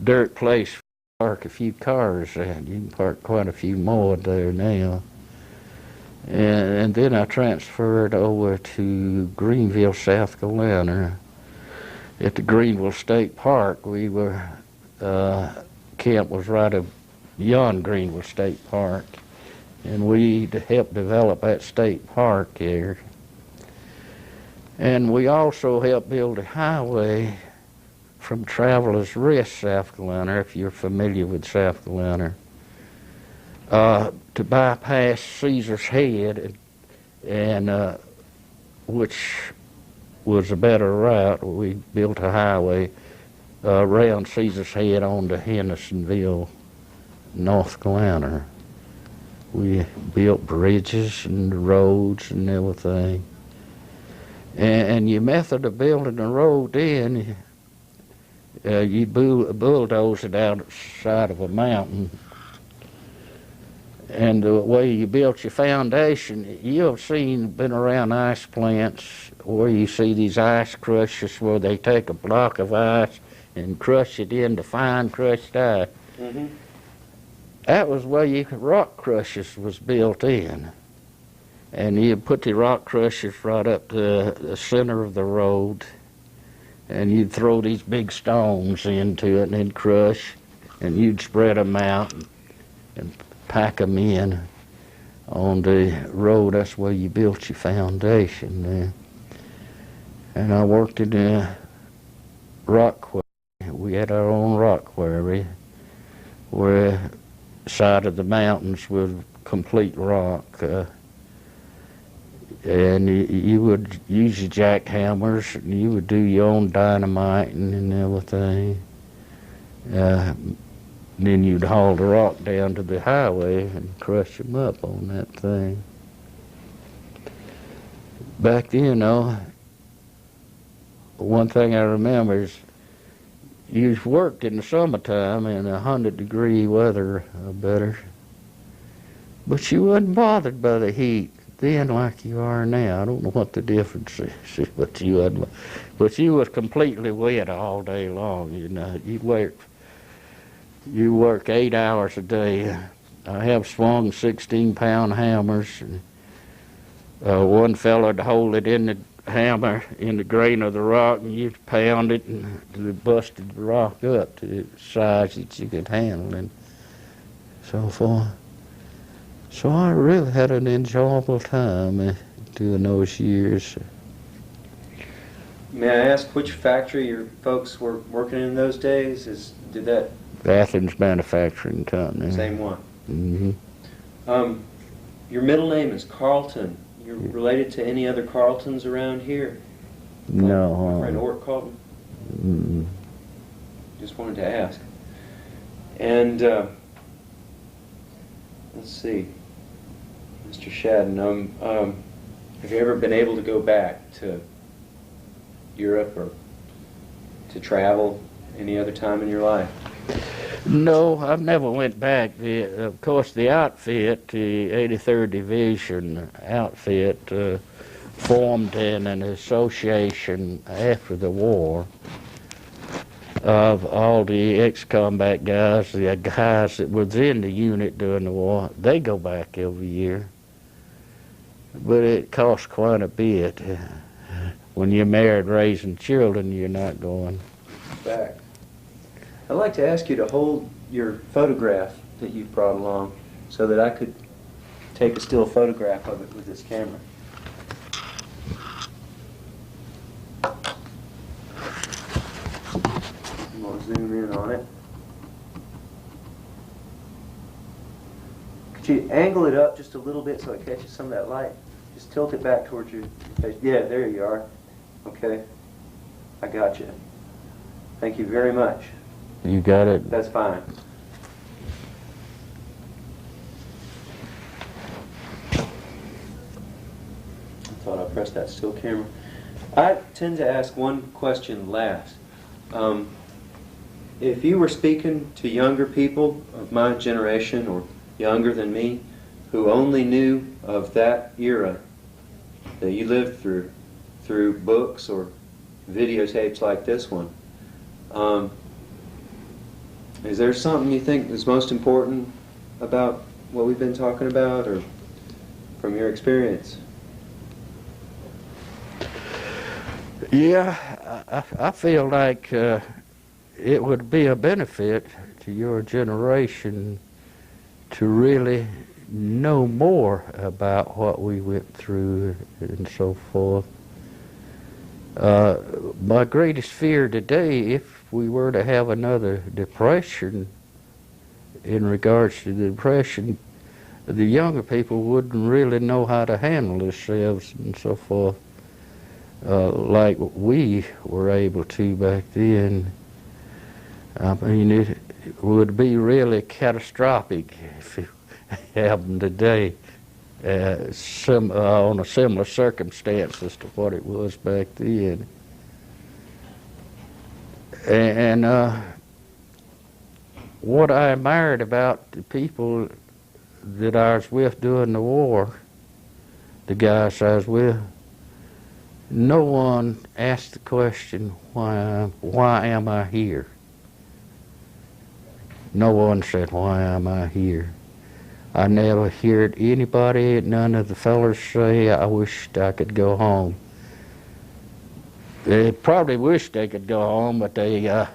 B: dirt place park a few cars at. You can park quite a few more there now. And then I transferred over to Greenville, South Carolina. At the Greenville State Park, camp was right beyond Greenville State Park, and we helped develop that state park there. And we also helped build a highway from Travelers Rest, South Carolina, if you're familiar with South Carolina, to bypass Caesar's Head, and which was a better route. We built a highway around Caesar's Head on to Hendersonville, North Carolina. We built bridges and roads and everything. And your method of building a road then, you bulldoze it outside of a mountain. And the way you built your foundation, you've been around ice plants where you see these ice crushers where they take a block of ice and crush it into fine crushed ice. Mm-hmm. That was where rock crushers was built in. And you put the rock crushers right up to the center of the road, and you'd throw these big stones into it and then crush, and you'd spread them out and pack them in on the road. That's where you built your foundation there. And I worked in a rock quarry. We had our own rock quarry where the side of the mountains was complete rock. And you would use your jackhammers, and you would do your own dynamiting and everything. Then you'd haul the rock down to the highway and crush them up on that thing. Back then, one thing I remember is you worked in the summertime in 100-degree weather or better, but you wasn't bothered by the heat then like you are now. I don't know what the difference is, but you was completely wet all day long. You work 8 hours a day. I have swung 16-pound hammers. And, one fella would hold it in the hammer in the grain of the rock, and you'd pound it, and it busted the rock up to the size that you could handle and so forth. So I really had an enjoyable time doing those years.
A: May I ask which factory your folks were working in those days? Did that?
B: Athens Manufacturing Company.
A: Same one.
B: Mm-hmm.
A: Your middle name is Carlton. You're related to any other Carltons around here?
B: No.
A: My friend Ort Carlton?
B: Mm-hmm.
A: Just wanted to ask. And let's see, Mr. Shadden, have you ever been able to go back to Europe or to travel any other time in your life?
B: No, I've never went back. Of course, the outfit, the 83rd Division outfit, formed in an association after the war of all the ex-combat guys, the guys that was in the unit during the war. They go back every year, but it costs quite a bit. When you're married, raising children, you're not going
A: back. I'd like to ask you to hold your photograph that you've brought along so that I could take a still photograph of it with this camera. I'm going to zoom in on it. Could you angle it up just a little bit so it catches some of that light? Just tilt it back towards your face. Yeah, there you are. Okay. I got you. Thank you very much.
B: You got it?
A: That's fine. I thought I pressed that still camera. I tend to ask one question last. If you were speaking to younger people of my generation or younger than me who only knew of that era that you lived through books or videotapes like this one, Is there something you think is most important about what we've been talking about, or from your experience?
B: Yeah, I feel like it would be a benefit to your generation to really know more about what we went through and so forth. My greatest fear today, if we were to have another depression, in regards to the depression, the younger people wouldn't really know how to handle themselves and so forth, like we were able to back then. I mean, it would be really catastrophic if it happened today, on a similar circumstances to what it was back then. And what I admired about the people that I was with during the war, the guys I was with, no one asked the question, why am I here? No one said, why am I here? I never heard anybody, none of the fellas say, I wished I could go home. They probably wished they could go home, but they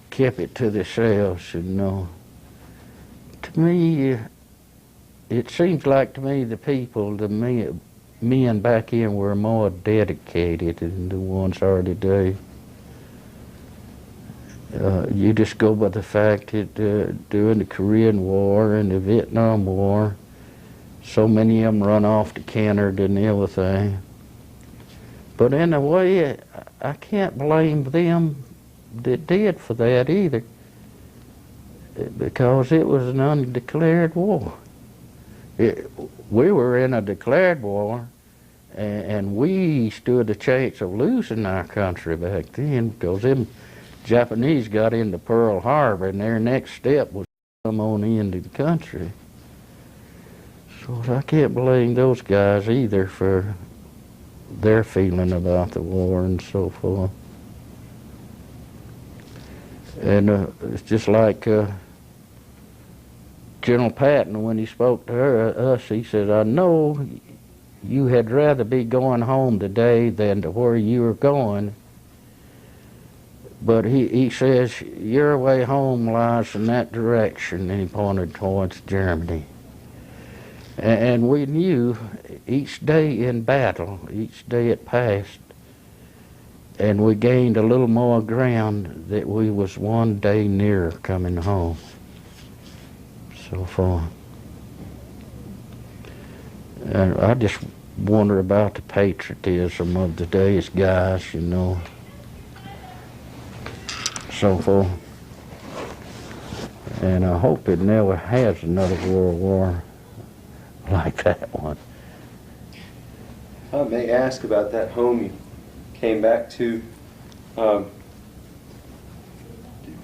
B: kept it to themselves, you know. To me, it seems like to me the people, the men back in were more dedicated than the ones are today. You just go by the fact that during the Korean War and the Vietnam War, so many of them run off to Canada and everything. But in a way, I can't blame them that did for that either, because it was an undeclared war. We were in a declared war, and we stood a chance of losing our country back then, because them Japanese got into Pearl Harbor, and their next step was to come on into the country. So I can't blame those guys either for their feeling about the war and so forth. And it's just like General Patton, when he spoke to us, he said, I know you had rather be going home today than to where you were going, but he says, your way home lies in that direction, and he pointed towards Germany. And we knew each day in battle, each day it passed, and we gained a little more ground, that we was one day nearer coming home. So far. And I just wonder about the patriotism of today's guys, you know. So forth. And I hope it never has another world war like that one.
A: I may ask about that home you came back to.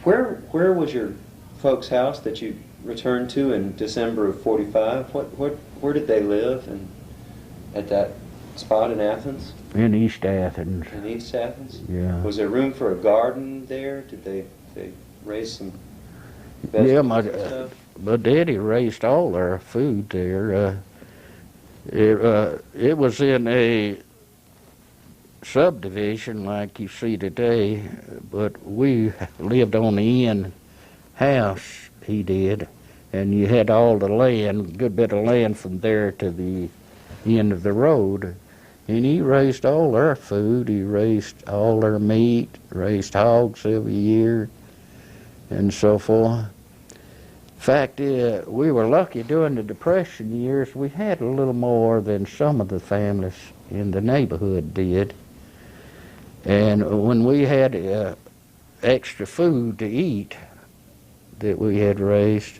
A: Where was your folks' house that you returned to in December of '45? Where did they live? And at that spot in Athens?
B: In East Athens.
A: In East Athens?
B: Yeah.
A: Was there room for a garden there? Did they raise some
B: Yeah,
A: vegetables?
B: my daddy raised all our food there. It was in a subdivision like you see today, but we lived on the end house, he did, and you had all the land, a good bit of land from there to the end of the road. And he raised all our food, he raised all our meat, raised hogs every year, and so forth. In fact, we were lucky during the Depression years, we had a little more than some of the families in the neighborhood did. And when we had extra food to eat that we had raised,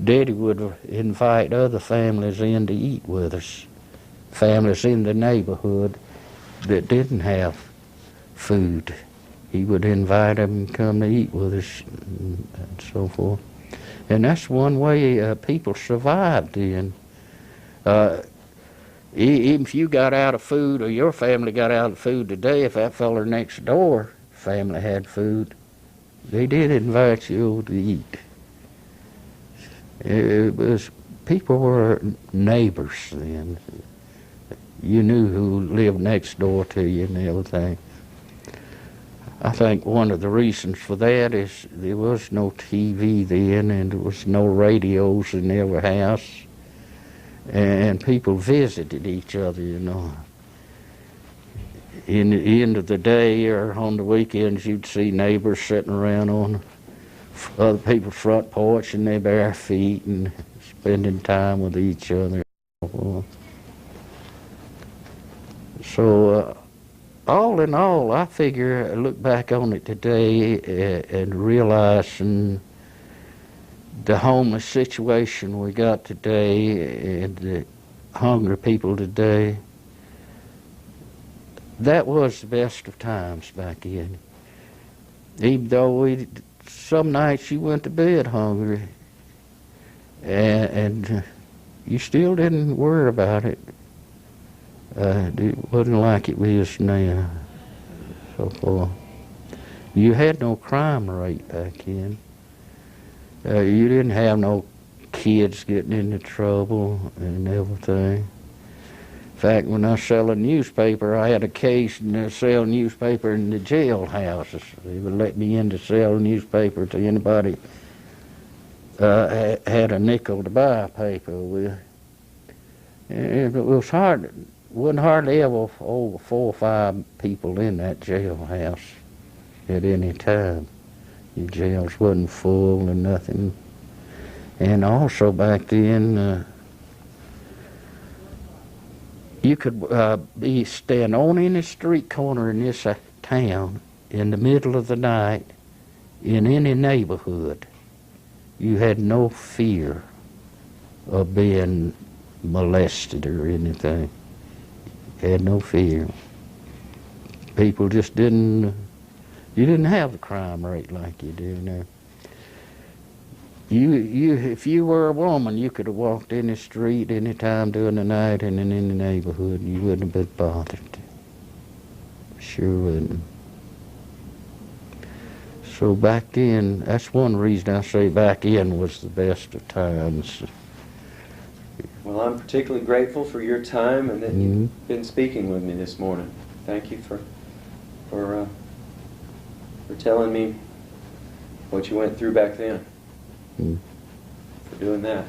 B: Daddy would invite other families in to eat with us, families in the neighborhood that didn't have food. He would invite them to come to eat with us and so forth. And that's one way people survived then. Even if you got out of food, or your family got out of food today, if that feller next door family had food, They did invite you over to eat. It was, people were neighbors then. You knew who lived next door to you and everything. I think one of the reasons for that is there was no TV then, and there was no radios in every house, and people visited each other, you know. In the end of the day or on the weekends, you'd see neighbors sitting around on other people's front porch in their bare feet and spending time with each other. So all in all, I figure, I look back on it today and realizing the homeless situation we got today and the hungry people today, that was the best of times back then. Even though some nights you went to bed hungry and you still didn't worry about it. It wasn't like it is now. So you had no crime rate back then. You didn't have no kids getting into trouble and everything. In fact, when I was selling newspaper, I had occasion to sell newspaper in the jailhouses. They would let me in to sell newspaper to anybody had a nickel to buy a paper with. And it was hard. Wasn't hardly ever over 4 or 5 people in that jailhouse at any time. The jails wasn't full and nothing. And also back then, you could stand on any street corner in this town in the middle of the night in any neighborhood. You had no fear of being molested or anything. Had no fear. People just didn't, you didn't have the crime rate like you do now. If you were a woman, you could have walked in the street any time during the night and in any neighborhood, and you wouldn't have been bothered. Sure wouldn't. So back then, that's one reason I say back then was the best of times.
A: Well, I'm particularly grateful for your time and that you've been speaking with me this morning. Thank you for telling me what you went through back then. For doing that.